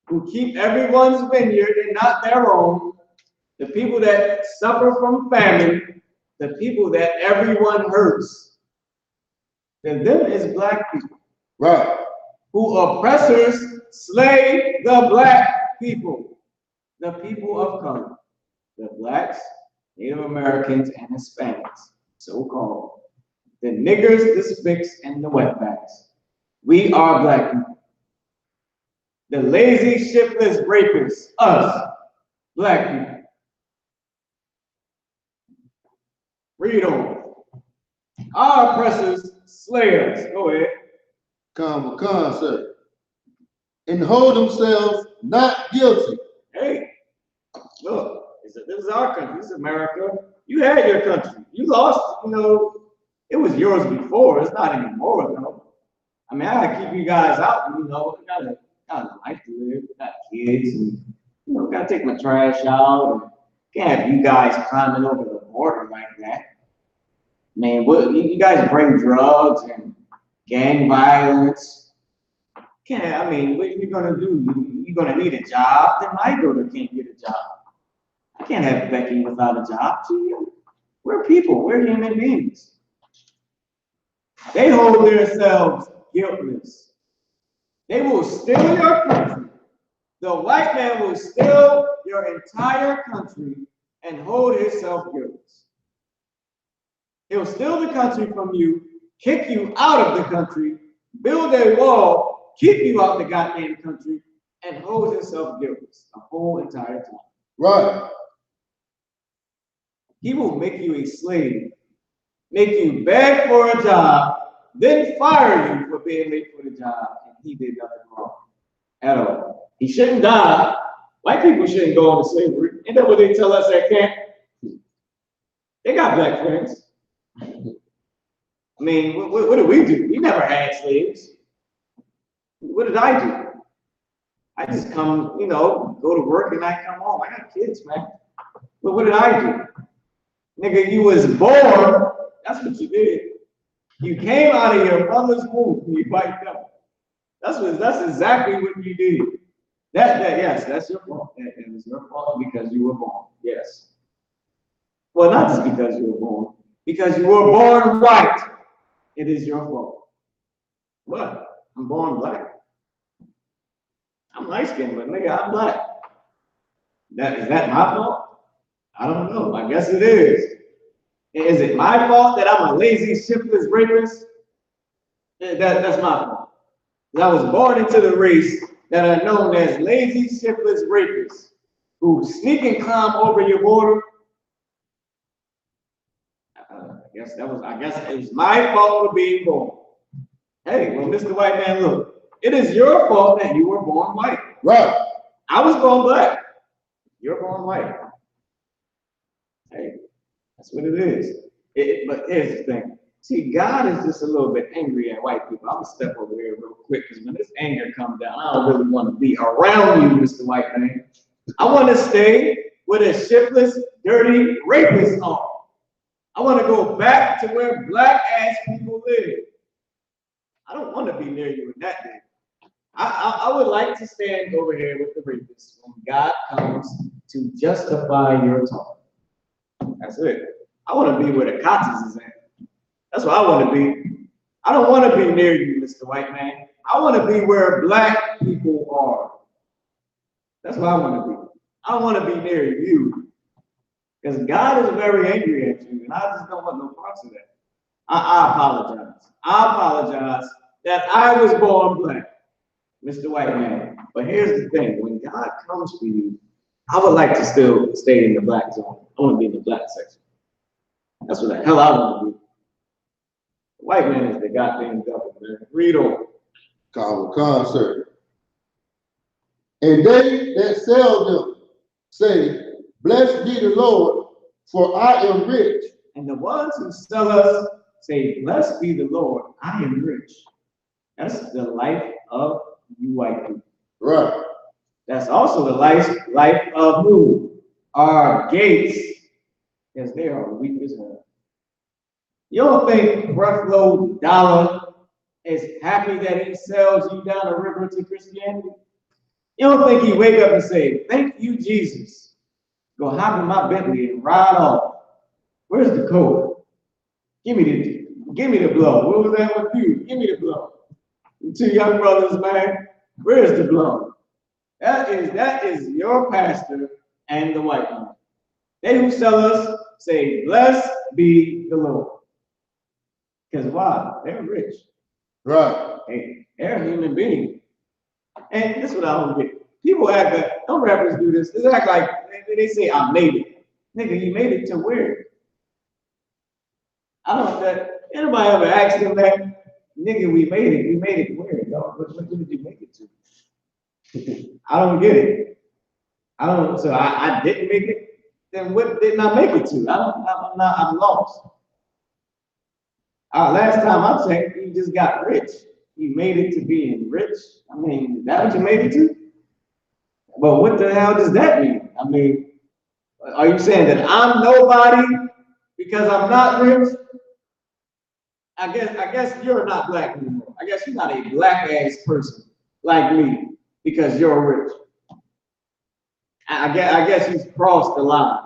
who keep everyone's vineyard and not their own, the people that suffer from famine, the people that everyone hurts. And them is black people. Right. Who oppressors slay the black people, the people of color, the blacks, Native Americans, and Hispanics, so-called. The niggers, the spicks, and the wetbacks. We are black people. The lazy, shiftless rapists, us, black people. Read on. Our oppressors slay us. Go ahead. Come, sir. And hold themselves not guilty. Hey, look, this is our country. This is America. You had your country. You lost, it was yours before. It's not anymore, though. I mean, I gotta keep you guys out, gotta life to live, got kids, and, gotta take my trash out. And can't have you guys climbing over the border like that. Man, you guys bring drugs and gang violence. What are you gonna do? You're gonna need a job? Then my daughter can't get a job. I can't have Becky without a job. We're people, we're human beings. They hold themselves guiltless. They will steal your country. The white man will steal your entire country and hold himself guiltless. He'll steal the country from you, kick you out of the country, build a wall, keep you out the goddamn country, and hold himself guiltless the whole entire time. Right. He will make you a slave, make you beg for a job, then fire you for being late for the job, and he did nothing wrong at all. He shouldn't die. White people shouldn't go into slavery. Isn't that what they tell us at camp? They got black friends. I mean, what did we do? We never had slaves. What did I do? I just come, you know, go to work and I come home. I got kids, man. But what did I do? Nigga, you was born. That's what you did. You came out of your mother's womb and you wiped up. That's exactly what you did. Yes, that's your fault. It was your fault because you were born. Yes. Well, not just because you were born. Because you were born white. It is your fault. What? I'm born black. I'm light skinned, but nigga, I'm black. Is that my fault? I don't know. I guess it is. Is it my fault that I'm a lazy, shiftless rapist? That's my fault. I was born into the race that are known as lazy, shiftless rapists who sneak and climb over your border. I guess it was my fault for being born. Hey, well, Mr. White Man, look, it is your fault that you were born white. Right. I was born black. You're born white. Hey, that's what it is. But here's the thing. See, God is just a little bit angry at white people. I'm gonna step over here real quick because when this anger comes down, I don't really want to be around you, Mr. White Man. I want to stay with a shiftless, dirty rapist on. I want to go back to where black ass people live. I don't want to be near you in that day. I would like to stand over here with the rapists when God comes to justify your talk. That's it. I want to be where the cops is at. That's what I want to be. I don't want to be near you, Mr. White Man. I want to be where black people are. That's what I want to be. I don't want to be near you. Because God is very angry at you, and I just don't want no parts of that. I apologize. I apologize that I was born black, Mr. White Man. But here's the thing. When God comes for you, I would like to still stay in the black zone. I want to be in the black section. That's what the hell I want to do. The white man is the goddamn devil, man. Read on. Concert. And they that sell them say, blessed be the Lord, for I am rich. And the ones who sell us say, blessed be the Lord, I am rich. That's the life of you white people. Right. That's also the life of who? Our gates. Because they are weak as hell. You don't think Ruffalo Dollar is happy that he sells you down the river to Christianity? You don't think he wake up and say, thank you, Jesus. Go hop in my Bentley and ride off. Where's the code? Give me the blow. What was that with you? Give me the blow. You two young brothers, man. Where's the blow? That is your pastor and the white man. They who sell us say, blessed be the Lord. Because why? They're rich. Right. Hey, they're a human being. And this is what I don't get. People act like, some rappers do this. They act like, they say, I made it. Nigga, you made it to where? I don't know. Anybody ever asked them that? Nigga, we made it. We made it where? Dog? What did you make it to? I don't get it. So I didn't make it. Then what didn't I make it to? I'm lost. Last time I checked, you just got rich. You made it to being rich. I mean, is that what you made it to? But what the hell does that mean? I mean, are you saying that I'm nobody because I'm not rich? I guess you're not black anymore. I guess you're not a black ass person like me because you're rich. I guess he's crossed the line.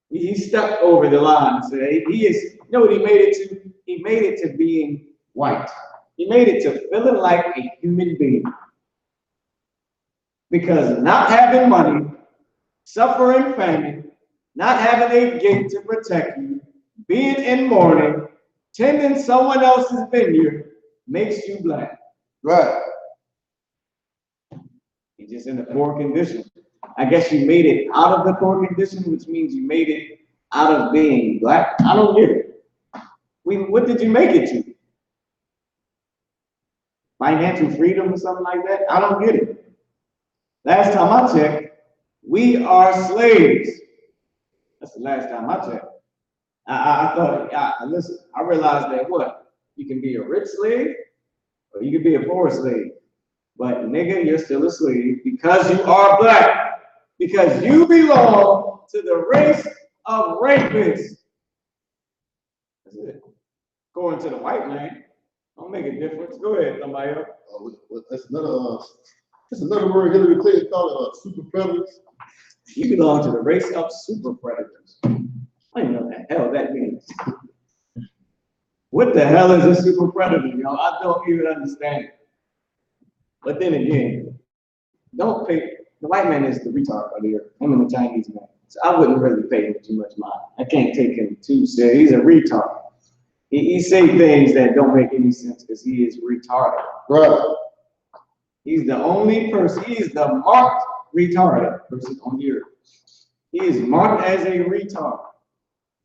He stepped over the line and said, you know what he made it to? He made it to being white. He made it to feeling like a human being. Because not having money, suffering famine, not having a gate to protect you, being in mourning, tending someone else's vineyard makes you black. Right. He's just in a poor condition. I guess you made it out of the poor condition, which means you made it out of being black. I don't get it. What did you make it to? Financial freedom or something like that? I don't get it. Last time I checked, we are slaves. That's the last time I checked. I thought, listen, I realized that what? You can be a rich slave or you can be a poor slave. But nigga, you're still a slave because you are black. Because you belong to the race of rapists. That's it. Going to the white man, don't make a difference. Go ahead, somebody else. That's another word Hillary Clinton called super predators. You belong to the race of super predators. I don't know what the hell that means. What the hell is a super predator? You know, I don't even understand it. But then again, don't pay. The white man is the retard right here. Him and the Chinese man. So I wouldn't really pay him too much mind. I can't take him too serious. He's a retard. He say things that don't make any sense because he is retarded. Right. He's the only person. He is the marked retarded person on the earth. He is marked as a retard.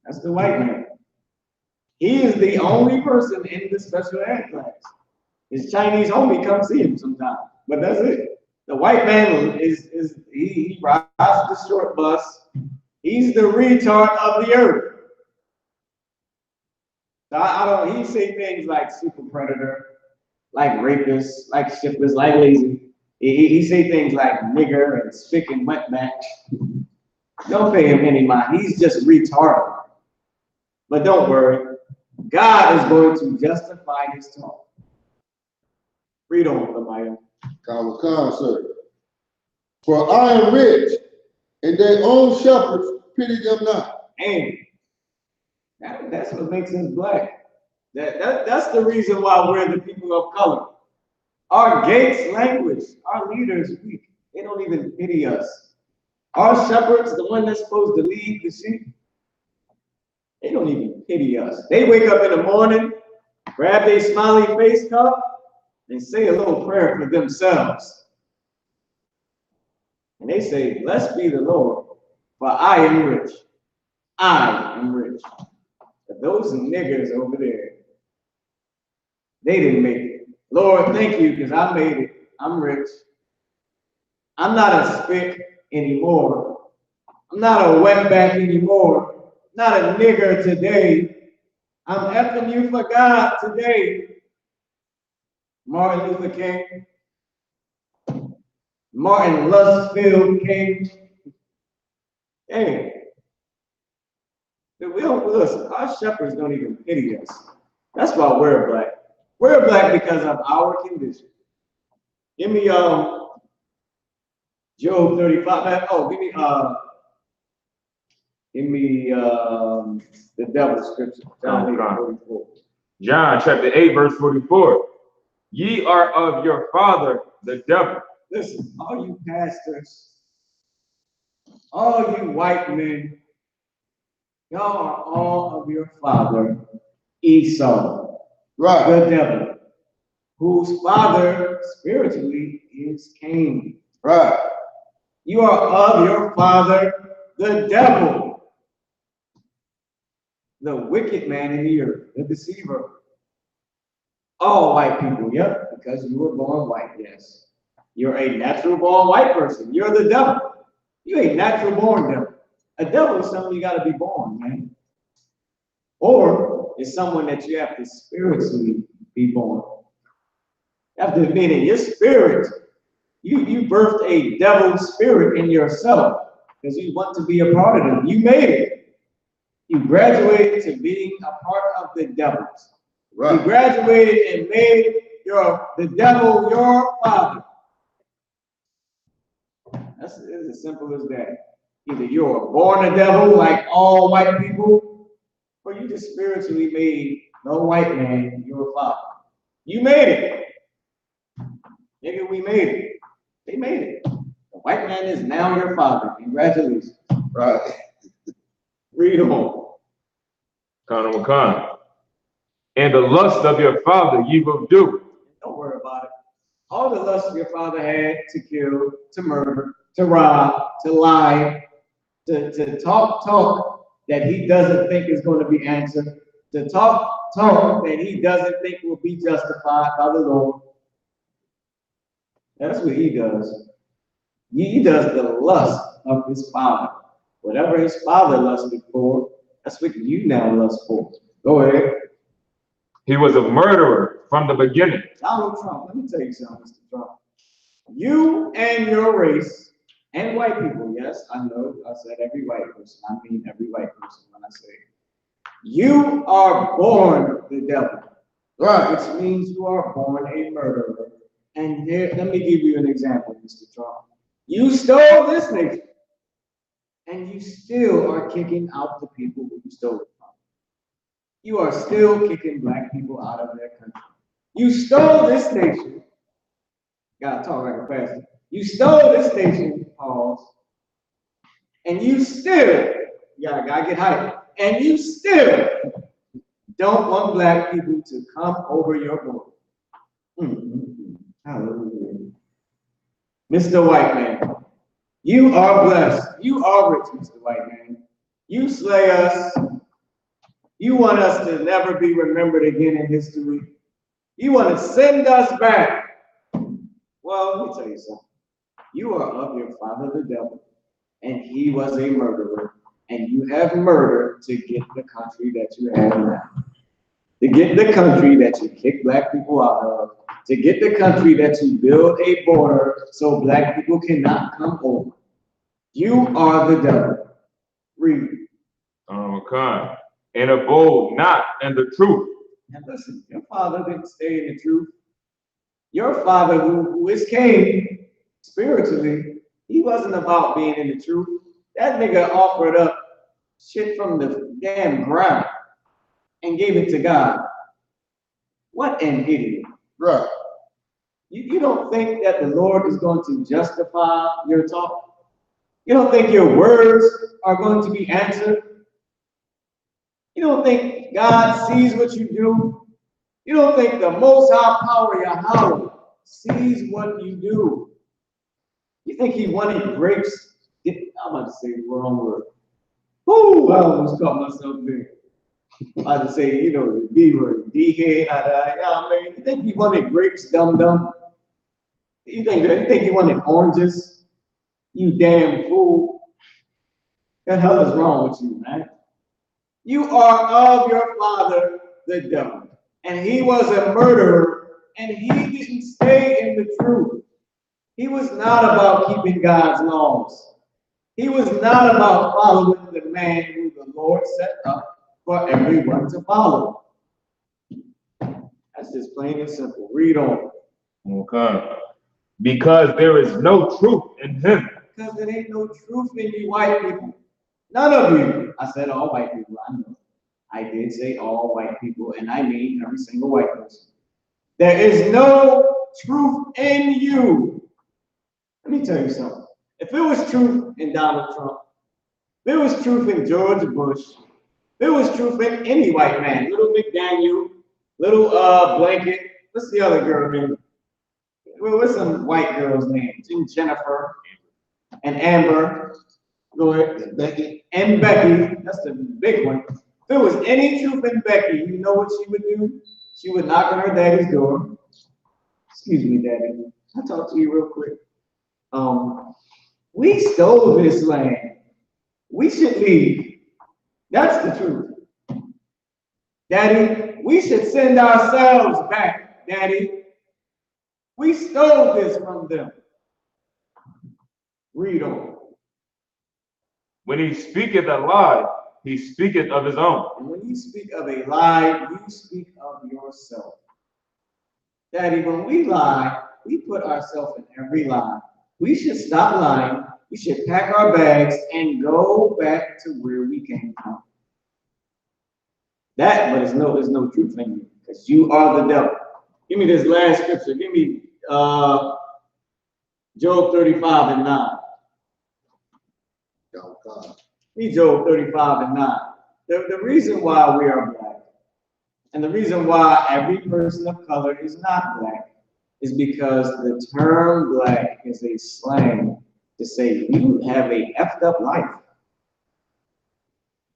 That's the white man. He is the only person in the special ed class. His Chinese homie come see him sometime, but that's it. The white man he rides the short bus. He's the retard of the earth. So I don't. He say things like super predator, like rapist, like shipless, like lazy. He say things like nigger and spick and wetback. Don't pay him any mind. He's just retarded. But don't worry, God is going to justify his talk. Read on, Lamaya. Come, sir. For I am rich, and their own shepherds pity them not. And that's what makes us black. That's the reason why we're the people of color. Our Gates language, our leaders, they don't even pity us. Our shepherds, the one that's supposed to lead the sheep, they don't even pity us. They wake up in the morning, grab their smiley face cup, and say a little prayer for themselves. And they say, blessed be the Lord, for I am rich. I am rich. But those niggers over there, they didn't make it. Lord, thank you, because I made it. I'm rich. I'm not a spick anymore. I'm not a wetback anymore. Not a nigger today. I'm effing you for God today. Martin Luther King. Martin Lustfield King. Hey. We don't listen. Our shepherds don't even pity us. That's why we're black. We're black because of our condition. Give me Job 35. Oh, give me the devil's scripture. John 8:44. John chapter 8, verse 44. Ye are of your father, the devil. Listen, all you pastors, all you white men, y'all are all of your father, Esau, Right. the devil, whose father spiritually is Cain. Right. You are of your father, the devil, the wicked man in the earth, the deceiver. All white people, yep, because you were born white, yes. You're a natural born white person. You're the devil. You ain't natural born devil. A devil is someone you got to be born, man. Or it's someone that you have to spiritually be born. You have to admit in your spirit, you birthed a devil spirit in yourself because you want to be a part of them. You made it. You graduated to being a part of the devils. Right. You graduated and made the devil your father. It's as simple as that. Either you're born a devil like all white people, or you just spiritually made no white man your father. You made it. Nigga, we made it. They made it. The white man is now your father. Congratulations. Right. Read on. Wakana. And the lust of your father ye will do. Don't worry about it. All the lust your father had to kill, to murder, to rob, to lie, to talk that he doesn't think is going to be answered, to talk that he doesn't think will be justified by the Lord. That's what he does. He does the lust of his father. Whatever his father lusted for, that's what you now lust for. Go ahead. He was a murderer from the beginning. Donald Trump, let me tell you something, Mr. Trump. You and your race, and white people, yes, I know, I said every white person. I mean every white person when I say it. You are born the devil. Right. Which means you are born a murderer. And here, let me give you an example, Mr. Trump. You stole this nation, and you still are kicking out the people who you stole it from. You are still kicking black people out of their country. You stole this nation. Gotta talk like a pastor. You stole this nation, pause, and you still, gotta get hyped, and you still don't want black people to come over your border. Hallelujah. Mr. White Man, you are blessed. You are rich, Mr. White Man. You slay us. You want us to never be remembered again in history. You want to send us back. Well, let me tell you something. You are of your father, the devil, and he was a murderer, and you have murdered to get the country that you have now. To get the country that you kick black people out of, to get the country that you build a border so black people cannot come over. You are the devil. Read. Okay. And abode not in the truth. And listen, your father didn't stay in the truth. Your father, who is Cain, spiritually, he wasn't about being in the truth. That nigga offered up shit from the damn ground and gave it to God. What an idiot. Right. You don't think that the Lord is going to justify your talk? You don't think your words are going to be answered? You don't think God sees what you do? You don't think the Most High Power, Yahweh, sees what you do? You think he wanted grapes? I'm about to say the wrong word. Whoo, I almost caught myself there. I'm about to say, the B word, D-head, I mean, you think he wanted grapes, dum-dum? You think he wanted oranges? You damn fool. What the hell is wrong with you, man? You are of your father, the devil. And he was a murderer, and he didn't stay in the truth. He was not about keeping God's laws. He was not about following the man who the Lord set up for everyone to follow. That's just plain and simple. Read on. Okay. Because there is no truth in him. Because there ain't no truth in you white people. None of you. I said all white people, I know. I did say all white people, and I mean every single white person. There is no truth in you. Let me tell you something. If it was truth in Donald Trump, if it was truth in George Bush, if it was truth in any white man, little McDaniel, little Blanket, what's the other girl name? What's some white girl's name? Jennifer and Amber. Go ahead. Becky. And Becky. That's the big one. If it was any truth in Becky, you know what she would do? She would knock on her daddy's door. Excuse me, Daddy. I'll talk to you real quick. We stole this land. We should leave. That's the truth. Daddy, we should send ourselves back, Daddy. We stole this from them. Read on. When he speaketh a lie, he speaketh of his own. And when you speak of a lie, you speak of yourself. Daddy, when we lie, we put ourselves in every lie. We should stop lying. We should pack our bags and go back to where we came from. But there's no truth in you, because you are the devil. Give me this last scripture. Give me Job 35 and 9. Read Job 35 and 9. The reason why we are black, and the reason why every person of color is not black, is because the term black is a slang to say, you have a effed up life.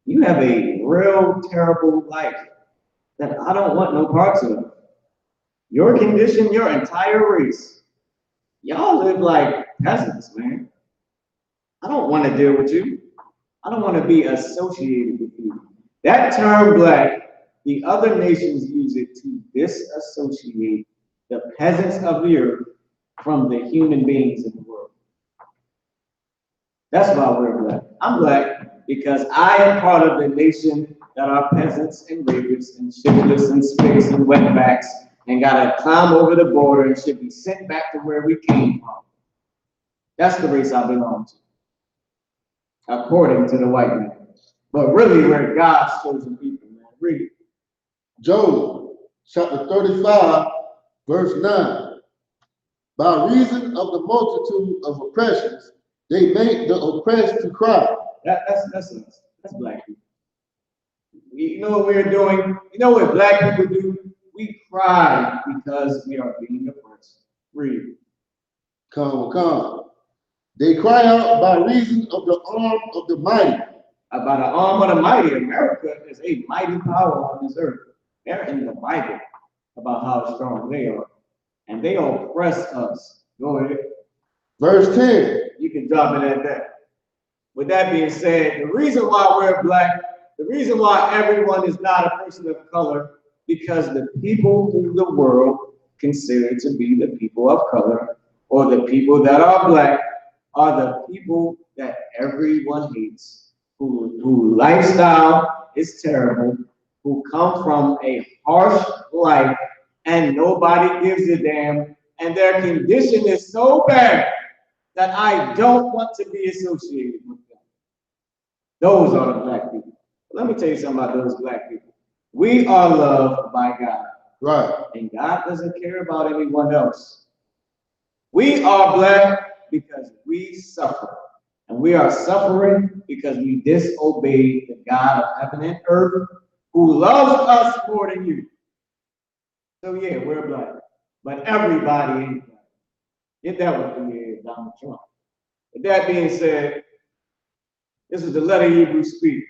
You have a real terrible life that I don't want no parts of. Your condition, your entire race, y'all live like peasants, man. I don't want to deal with you. I don't want to be associated with you. That term black, the other nations use it to disassociate the peasants of the earth from the human beings in the world. That's why we're black. I'm black because I am part of the nation that are peasants and rapists and shiftless and spicks and wetbacks and gotta climb over the border and should be sent back to where we came from. That's the race I belong to, according to the white man. But really, we're God's chosen people, man. Read it. Job chapter 35, verse 9. By reason of the multitude of oppressions, they make the oppressed to cry. That's us. That's black people. You know what we're doing? You know what black people do? We cry because we are being oppressed. Read. Come. They cry out by reason of the arm of the mighty. About the arm of the mighty. America is a mighty power on this earth. They're in the Bible about how strong they are. And they oppress us. Go ahead. Verse 10. You can drop it at that. With that being said, the reason why we're black, the reason why everyone is not a person of color, because the people who the world consider to be the people of color, or the people that are black, are the people that everyone hates, who lifestyle is terrible, who come from a harsh life, and nobody gives a damn, and their condition is so bad that I don't want to be associated with them. Those are the black people. Let me tell you something about those black people. We are loved by God. Right. And God doesn't care about anyone else. We are black because we suffer. And we are suffering because we disobey the God of heaven and earth who loves us more than you. So yeah, we're black. But everybody ain't black. Get that one through your head, Donald Trump. With that being said, this is the letter Hebrew speak.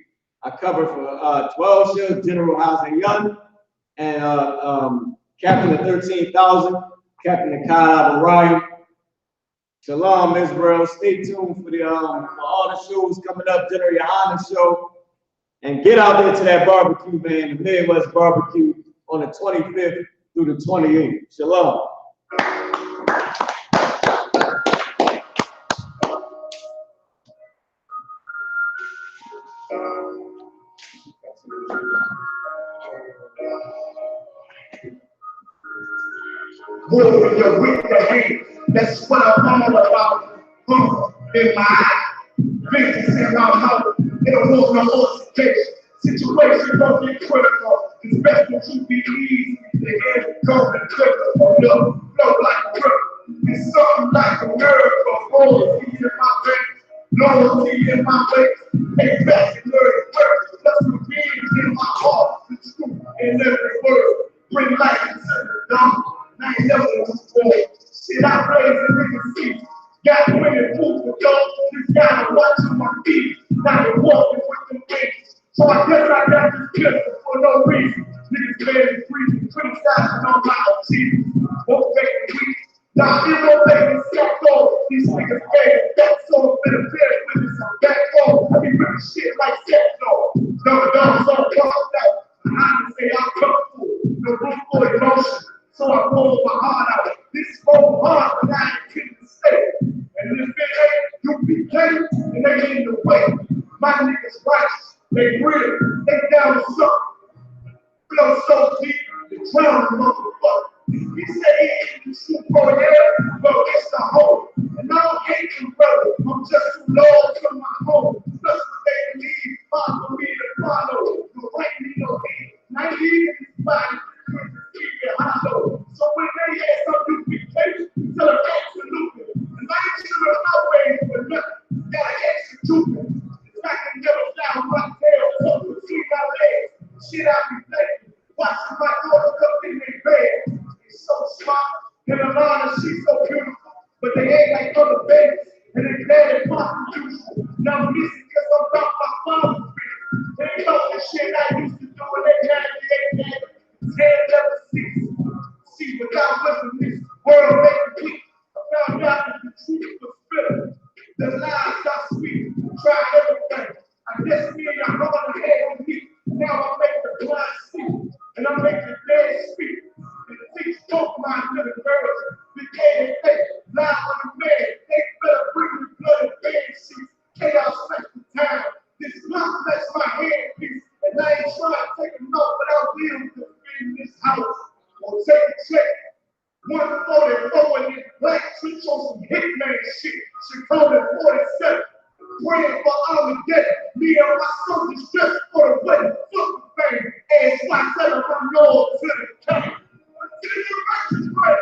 I cover for 12 shows, General Housing Young, and Captain of 13,000, Captain of Kyle Ryan. Shalom, Israel. Stay tuned for all the shows coming up, General Yohanna show. And get out there to that barbecue, man, the Midwest barbecue on the 25th through the 28th. Shalom. War with the hand. That's what I'm all about. In my eye. Vengeance in my mouth. They don't want no altercation. Situation don't get critical. It's best that you be easy. The end go and quicker. Flow like a river. It's something like a miracle. Loyalty in my veins. Loyalty in my ways. Hey, best and learn first. That's the dreams in my heart. The truth in every word. Bring life into the dumb. I ain't never before. Shit, I raised a nigga seat. Got women food for dogs. This guy watching my feet. Now you're walking with them wings. So I guess I got this pistol for no reason. Niggas barely breathing, criticizing on my achievements. Won't make it weak. Now you gon' make me step off. These niggas made that so been a bit with some back off. I be ripping shit like Septo. Dumb dogs all crossed out. I can say I'm comfortable. No room for emotion. So I pull my heart out. This whole heart, but I ain't keeping the state. And if it ain't UPK, and they in the way. My niggas righteous, they real, they down to something. Flow so deep, the drown motherfucker. He said he ain't the super air, but it's the home. And I don't hate you, brother. I'm just too low to my home. Just they leave, fine for me to follow. No right, no hate. 90 years is fine. So when they had some duplication, tell them absolutely. And I ain't sure of my ways, but nothing. Gotta execute them. It's like I never down my tail, so between my legs. Shit I be playing. Watching my daughter come in their bed. It's so smart. And Alana, she's so beautiful. But they ain't like other babies. And they bad at prostitution. Now I'm missing because I'm about my father's business. They know the shit I used to do when they had the 8 never cease. See, without wisdom, this world makes peace. I found out that the truth was bitter. The lies are sweet. Try everything. I guess me and your heart ahead with me. Now I make the blind see. And I make the dead speak. And teach both my little girls. Became fake. Lie on the man. They better bring the blood and bed sheets. Chaos makes the time. This block bless my hand piece. And I ain't trying to take a note, but I will defend this house. Or take a check. 144 in this black trench on some hitman shit. Chicago 47. Praying for Armageddon. Me and my soldiers dressed for the wedding. Fucking fame. And so I tell them I'm loyal to the king. Until the righteous pray.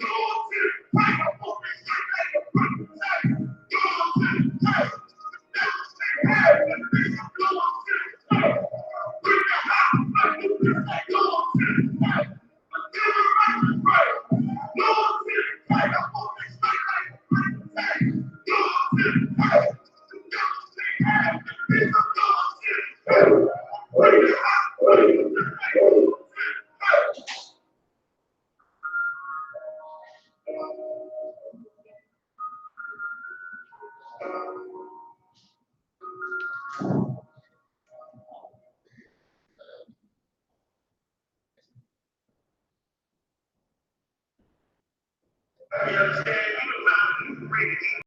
Loyal to the king. I'm going to be straight like a fucking tank. Loyal to the king. Never stay high. The bitch I'm loyal to the king. Bring the house back to this. Like loyal to the king. Until the righteous pray. Loyal to the king. I'm going to be straight like a fucking tank. Loyal to the king. You understand? You know how to read it.